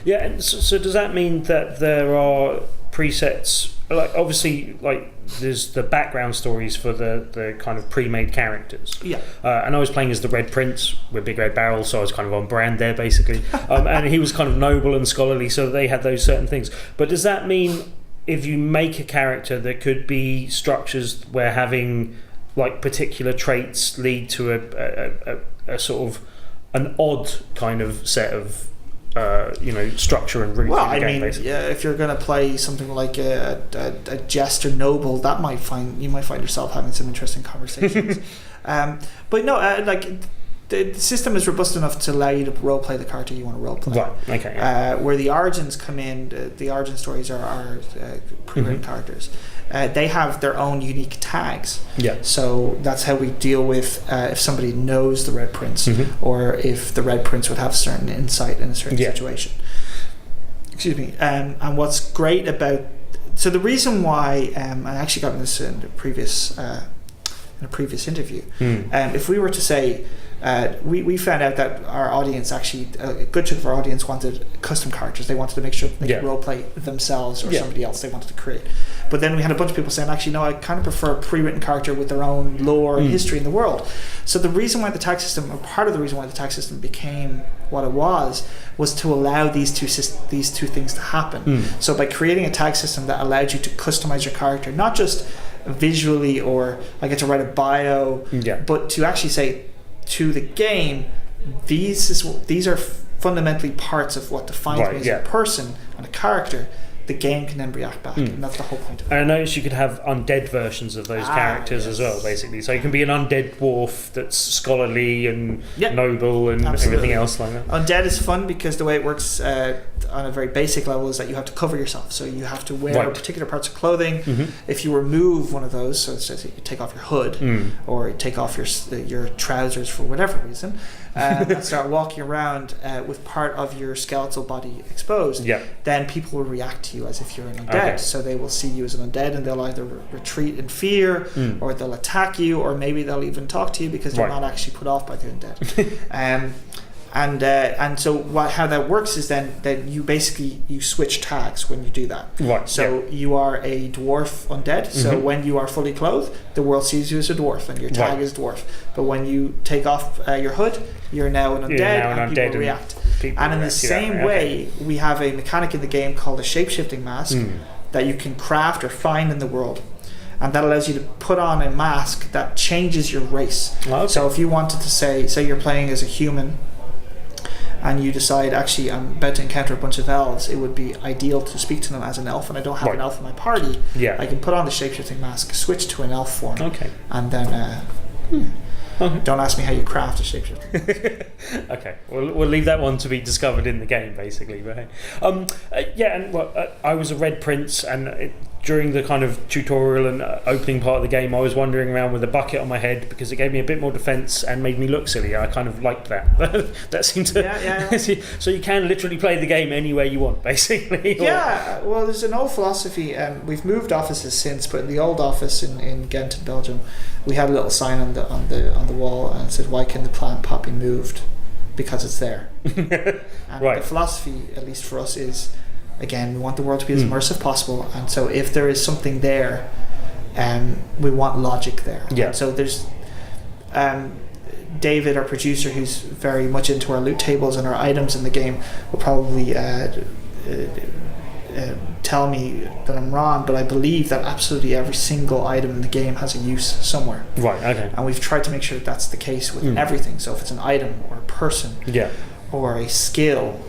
Yeah, and so does that mean that there are presets, like obviously like there's the background stories for the kind of pre-made characters, and I was playing as the Red Prince with BigRedBarel, so I was kind of on brand there basically, and he was kind of noble and scholarly, so they had those certain things. But does that mean if you make a character, there could be structures where having like particular traits lead to a sort of an odd kind of set of structure and route? Well, in the game, basically. if you're going to play something like a jester noble, you might find yourself having some interesting conversations. But no, the system is robust enough to allow you to role play the character you want to role play. Right. Okay. Yeah. Where the origins come in, the origin stories are pre-written characters. They have their own unique tags. Yeah. So that's how we deal with if somebody knows the Red Prince, or if the Red Prince would have certain insight in a certain situation. Excuse me. And what's great about the reason why I actually got this in a previous interview. If we were to say. We found out that our audience actually, a good chunk of our audience wanted custom characters. They wanted to make sure that they could roleplay themselves or somebody else they wanted to create. But then we had a bunch of people saying, actually, no, I kind of prefer a pre-written character with their own lore and history in the world. So the reason why the tag system, or part of the reason why the tag system became what it was to allow these two things to happen. So by creating a tag system that allowed you to customize your character, not just visually or I get to write a bio, but to actually say, to the game, these are fundamentally parts of what defines me as a person and a character. The game can then react back, and that's the whole point of it. And I noticed you could have undead versions of those characters as well, basically. So you can be an undead dwarf that's scholarly and noble and everything else like that. Undead is fun because the way it works on a very basic level is that you have to cover yourself. So you have to wear particular parts of clothing. If you remove one of those, so it's just you take off your hood or you take off your trousers for whatever reason, and start walking around with part of your skeletal body exposed, then people will react to you as if you're an undead. So they will see you as an undead and they'll either retreat in fear or they'll attack you, or maybe they'll even talk to you because they're not actually put off by the undead. And so how that works is then you switch tags when you do that. So you are a dwarf undead. So when you are fully clothed, the world sees you as a dwarf and your tag is dwarf. But when you take off your hood, you're now an undead, and people react. And in the same way, we have a mechanic in the game called a shape-shifting mask that you can craft or find in the world. And that allows you to put on a mask that changes your race. So if you wanted to say you're playing as a human, and you decide, actually, I'm about to encounter a bunch of elves, it would be ideal to speak to them as an elf, and I don't have an elf in my party. I can put on the shapeshifting mask, switch to an elf form, and then don't ask me how you craft a shapeshifting mask. Okay, we'll leave that one to be discovered in the game, basically. But I was a Red Prince, and during the kind of tutorial and opening part of the game, I was wandering around with a bucket on my head because it gave me a bit more defense and made me look silly. I kind of liked that. That seemed to So you can literally play the game anywhere you want, basically. Well, there's an old philosophy, and we've moved offices since, but in the old office in Ghent in Belgium, we had a little sign on the wall and it said, "Why can the plant pot be moved? Because it's there." And the philosophy, at least for us, is, again, we want the world to be as immersive possible, and so if there is something there, we want logic there. And so there's David, our producer, who's very much into our loot tables and our items in the game, will probably tell me that I'm wrong, but I believe that absolutely every single item in the game has a use somewhere. And we've tried to make sure that that's the case with everything. So if it's an item or a person or a skill,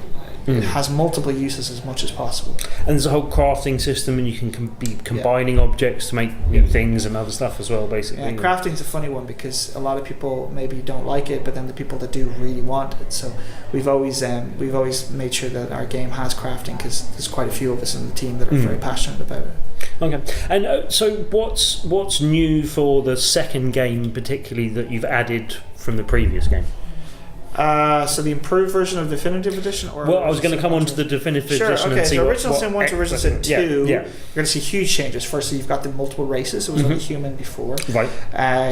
it has multiple uses as much as possible. And there's a whole crafting system, and you can be combining objects to make new things and other stuff as well, basically. Yeah, crafting's a funny one because a lot of people maybe don't like it, but then the people that do really want it. So we've always made sure that our game has crafting, because there's quite a few of us in the team that are very passionate about it. Okay, and so what's new for the second game, particularly, that you've added from the previous game? So the improved version of Definitive Edition, or I was going to come on to the Definitive Edition and see so what Original Sin 1 to Original Sin 2, you're going to see huge changes. Firstly, you've got the multiple races. It was only human before. Right.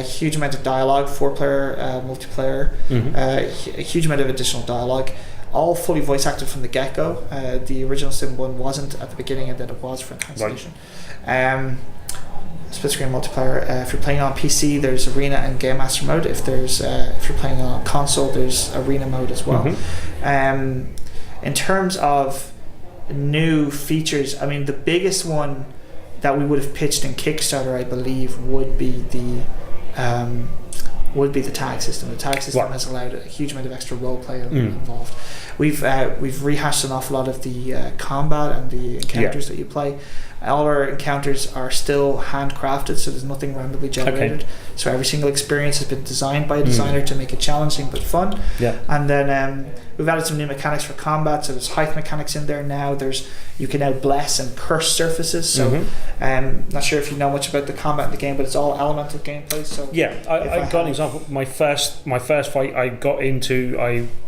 Huge amount of dialogue, 4-player multiplayer, a huge amount of additional dialogue, all fully voice acted from the get-go. The Original Sin 1 wasn't at the beginning, and then it was for Enhanced Edition. Split screen multiplayer. If you're playing on PC, there's arena and game master mode. If you're playing on console, there's arena mode as well. In terms of new features, I mean, the biggest one that we would have pitched in Kickstarter, I believe, would be the tag system. The tag system has allowed a huge amount of extra role play involved. We've rehashed an awful lot of the combat and the encounters that you play. All our encounters are still handcrafted, so there's nothing randomly generated. So every single experience has been designed by a designer to make it challenging but fun. And then we've added some new mechanics for combat. So there's height mechanics in there now. You can now bless and curse surfaces. So not sure if you know much about the combat in the game, but it's all elemental gameplay. So I got an example. My first fight I got into,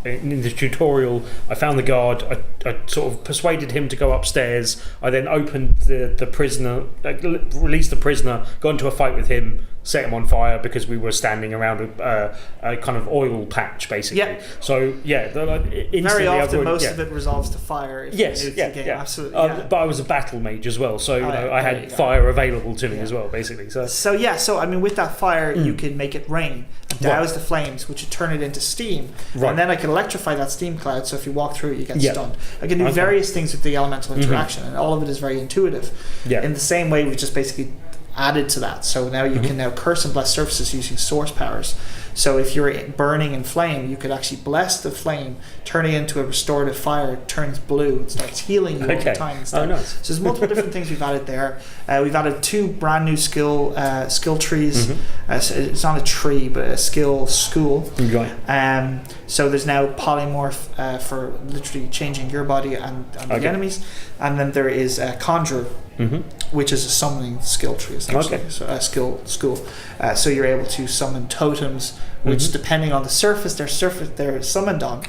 in the tutorial, I found the guard. I sort of persuaded him to go upstairs. I then opened the prisoner, released the prisoner, got into a fight with him, set him on fire because we were standing around a kind of oil patch, basically. So very often most of it resolves to fire. If the game. Absolutely. But I was a battle mage as well, so I had fire available to me as well, basically. So I mean, with that fire, you can make it rain and douse the flames, which would turn it into steam, and then I can electrify that steam cloud. So if you walk through it, you get stunned. I can do various things with the elemental interaction, and all of it is very intuitive. In the same way, we've just basically added to that. So now you can now curse and bless surfaces using source powers. So if you're burning in flame, you could actually bless the flame, turn it into a restorative fire, it turns blue, and starts healing you all the time instead. Nice. So there's multiple different things we've added there. We've added 2 brand new skill trees. So it's not a tree, but a skill school. So there's now polymorph for literally changing your body and the enemies. And then there is Conjure, which is a summoning skill tree, essentially. So a skill school. So you're able to summon totems, which depending on the surface they're summoned on.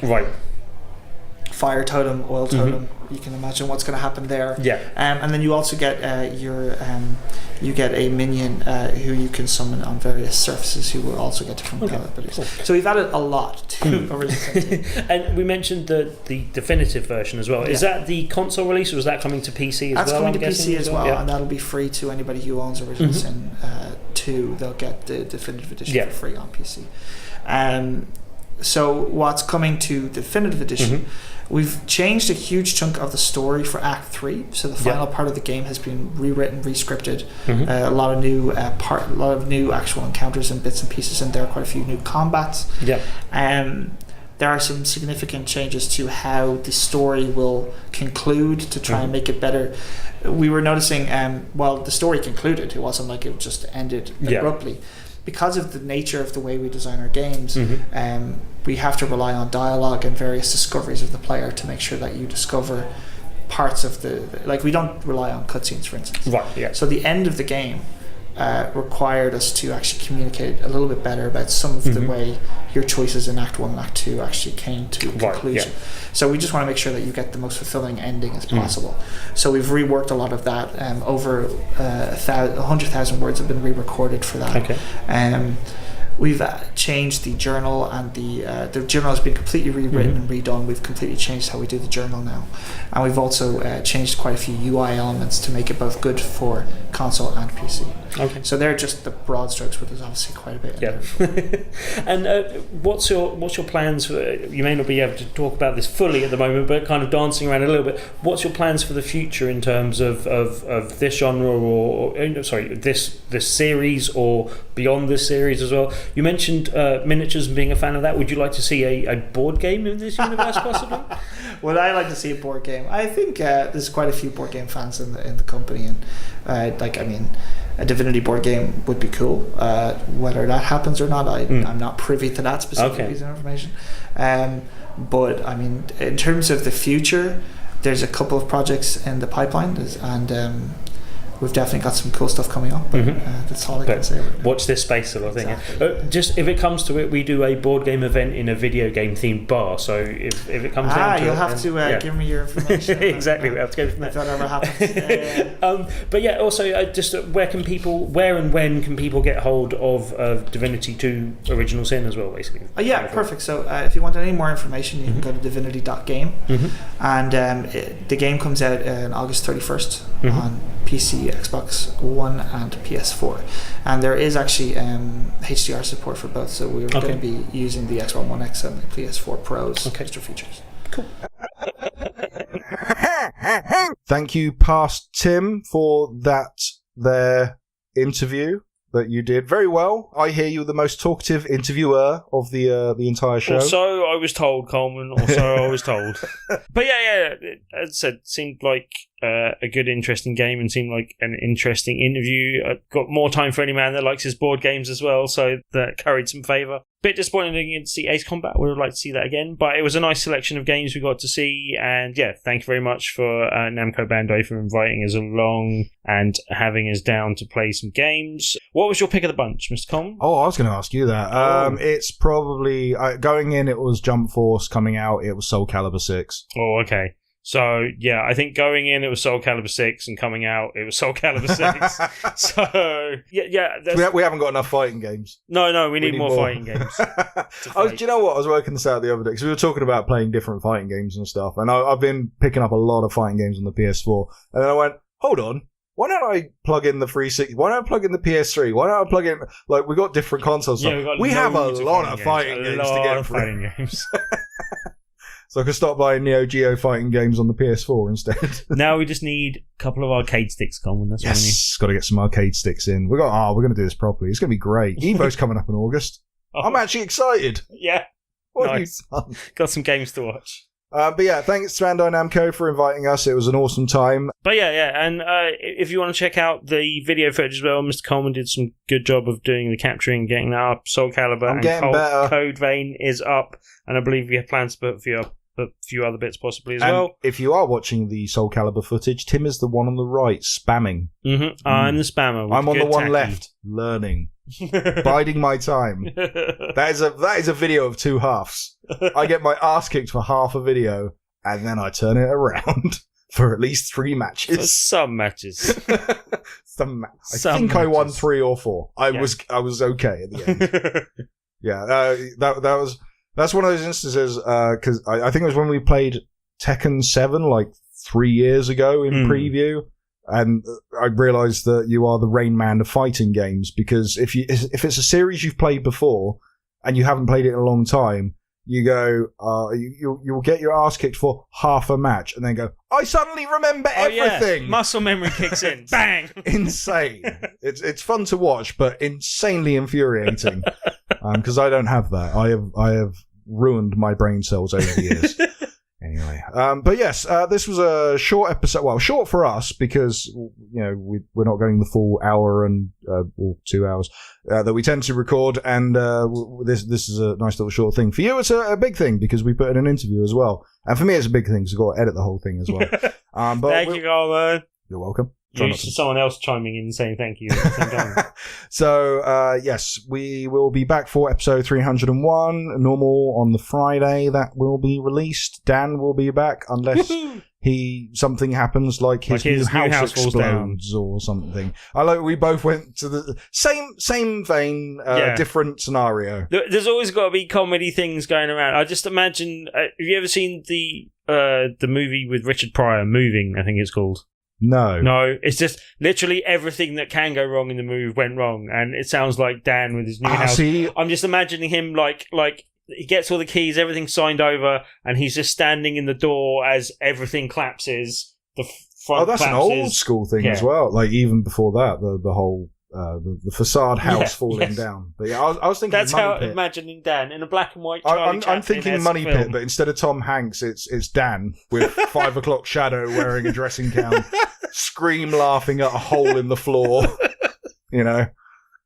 Fire totem, oil totem. You can imagine what's going to happen there. And then you also get you get a minion who you can summon on various surfaces who will also get different abilities. So we've added a lot to Original Sin 2. And we mentioned the definitive version as well. Is that the console release, or is that coming to PC as well? That's coming to PC as well, and that'll be free to anybody who owns Original Sin 2. They'll get the definitive edition for free on PC. So what's coming to definitive edition? We've changed a huge chunk of the story for Act 3, so the final part of the game has been rewritten, rescripted. A lot of new actual encounters and bits and pieces in there. Quite a few new combats. There are some significant changes to how the story will conclude to try and make it better. We were noticing, the story concluded. It wasn't like it just ended abruptly. Because of the nature of the way we design our games, we have to rely on dialogue and various discoveries of the player to make sure that you discover parts of we don't rely on cutscenes, for instance. So the end of the game required us to actually communicate a little bit better about some of the way your choices in Act 1 and Act 2 actually came to conclusion. So we just want to make sure that you get the most fulfilling ending as possible. So we've reworked a lot of that. Over 100,000 words have been re-recorded for that. We've changed the journal, and the journal has been completely rewritten and redone. We've completely changed how we do the journal now, and we've also changed quite a few UI elements to make it both good for console and PC. Okay. So they're just the broad strokes, but there's obviously quite a bit. Yeah. And what's your plans for? You may not be able to talk about this fully at the moment, but kind of dancing around a little bit. What's your plans for the future in terms of this genre, or this series, or beyond this series as well? You mentioned miniatures and being a fan of that. Would you like to see a board game in this universe, possibly? Would I like to see a board game? I think there's quite a few board game fans in the company, and a Divinity board game would be cool. Whether that happens or not, I'm not privy to that specific piece of information. But I mean, in terms of the future, there's a couple of projects in the pipeline, and we've definitely got some cool stuff coming up. But that's all I can say right now. Watch this space sort of thing. Exactly. Just if it comes to it, we do a board game event in a video game themed bar. So if it comes down to you'll it, have to give me your information. Exactly, we have to go from there. If that ever happens. But yeah, also just where and when can people get hold of Divinity 2 Original Sin as well, basically? Perfect. So if you want any more information, you can go to divinity.game, and the game comes out on August 31st on PC, Xbox One, and PS4. And there is actually HDR support for both, so we're going to be using the Xbox One X and the PS4 Pro's extra features. Cool. Thank you, past Tim, for their interview that you did very well. I hear you're the most talkative interviewer of the entire show. Or so I was told, Coleman. Or so I was told. But yeah. As I said, seemed like a good, interesting game, and seemed like an interesting interview. I got more time for any man that likes his board games as well, so that carried some favour. Bit disappointing to see Ace Combat. We would like to see that again, but it was a nice selection of games we got to see. And yeah, thank you very much for Namco Bandai for inviting us along and having us down to play some games. What was your pick of the bunch, Mr. Coleman? Oh, I was going to ask you that. It's probably going in. It was Jump Force. Coming out, it was Soulcalibur VI. Oh, okay. So, yeah, I think going in, it was Soulcalibur 6, and coming out, it was Soulcalibur 6. So, yeah. We haven't got enough fighting games. No, we need more fighting games. Do you know what? I was working this out the other day, because we were talking about playing different fighting games and stuff, and I've been picking up a lot of fighting games on the PS4, and then I went, hold on, why don't I plug in the 360? Why don't I plug in the PS3? Why don't I plug in, like, we got different consoles. Yeah, we have a lot of fighting games to get through. So I could stop buying Neo Geo fighting games on the PS4 instead. Now we just need a couple of arcade sticks, Coleman. That's what we need. Got to get some arcade sticks in. We're going to do this properly. It's going to be great. Evo's coming up in August. I'm actually excited. Yeah. What have you done? Got some games to watch. But yeah, thanks to Bandai Namco for inviting us. It was an awesome time. But yeah, and if you want to check out the video footage as well, Mr. Coleman did some good job of doing the capturing, getting that up. Soulcalibur and Code Vein is up, and I believe we have plans to put a few other bits possibly as well. If you are watching the Soulcalibur footage, Tim is the one on the right, spamming. I'm the spammer. I'm on the one left, learning. Biding my time. That is a video of two halves. I get my ass kicked for half a video, and then I turn it around for at least 3 matches. For some matches. I think I won 3 or 4. I was okay at the end. Yeah, that's one of those instances, because I think it was when we played Tekken 7 like 3 years ago in preview, and I realised that you are the Rain Man of fighting games, because if it's a series you've played before and you haven't played it in a long time, you go, you'll get your ass kicked for half a match, and then go, I suddenly remember everything. Yeah. Muscle memory kicks in. Bang! Insane. It's fun to watch, but insanely infuriating. Because I don't have that. I have ruined my brain cells over the years. Anyway, but yes, this was a short episode. Well, short for us because we're not going the full hour and or 2 hours that we tend to record, and this is a nice little short thing. For you, it's a big thing because we put in an interview as well, and for me, it's a big thing because I've got to edit the whole thing as well. But thank you, Coleman. You're welcome. Used to someone else chiming in and saying thank you at the same time. So, yes, we will be back for episode 301, normal on the Friday that will be released. Dan will be back unless something happens like his new house explodes or something. We both went to the same vein, different scenario. There's always got to be comedy things going around. I just imagine, have you ever seen the movie with Richard Pryor, Moving, I think it's called? No, it's just literally everything that can go wrong in the move went wrong, and it sounds like Dan with his new house. I'm just imagining him like he gets all the keys, everything's signed over, and he's just standing in the door as everything collapses. The front that's collapses. an old school thing as well. Like even before that, the whole the facade house falling down. But yeah, I was thinking that's how I'm imagining Dan in a black and white. I'm thinking Money Pit, but instead of Tom Hanks, it's Dan with 5 o'clock shadow wearing a dressing gown, scream laughing at a hole in the floor. You know,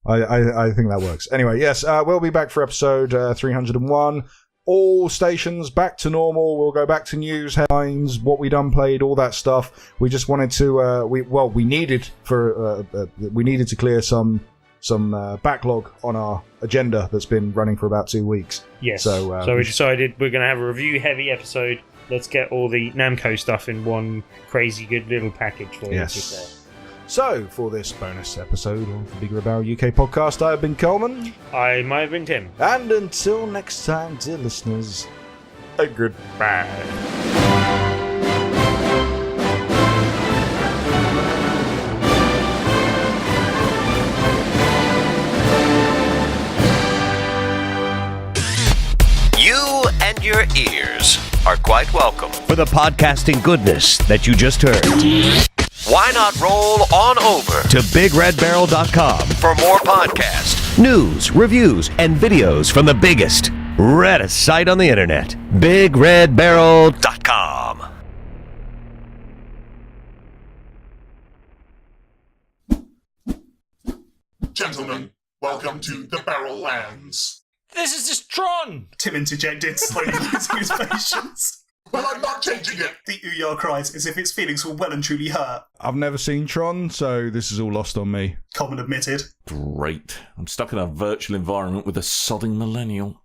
I think that works. Anyway, yes, we'll be back for episode 301. All stations back to normal. We'll go back to news, headlines, what we done played, all that stuff. We just wanted to, we needed to clear some backlog on our agenda that's been running for about 2 weeks. Yes. So we decided we're going to have a review heavy episode. Let's get all the Namco stuff in one crazy good little package for you. Yes. So, for this bonus episode of the BigRedBarel UK podcast, I have been Coleman. I might have been Tim. And until next time, dear listeners, a goodbye. You and your ears are quite welcome for the podcasting goodness that you just heard. Why not roll on over to BigRedBarel.com for more podcasts, news, reviews, and videos from the biggest, reddest site on the internet, BigRedBarel.com. Gentlemen, welcome to the Barrel Lands. This is just Tron! Tim interjected, slowly losing his patience. Well, I'm not changing it. The Uyar cries as if its feelings were well and truly hurt. I've never seen Tron, so this is all lost on me. Coleman admitted. Great. I'm stuck in a virtual environment with a sodding millennial.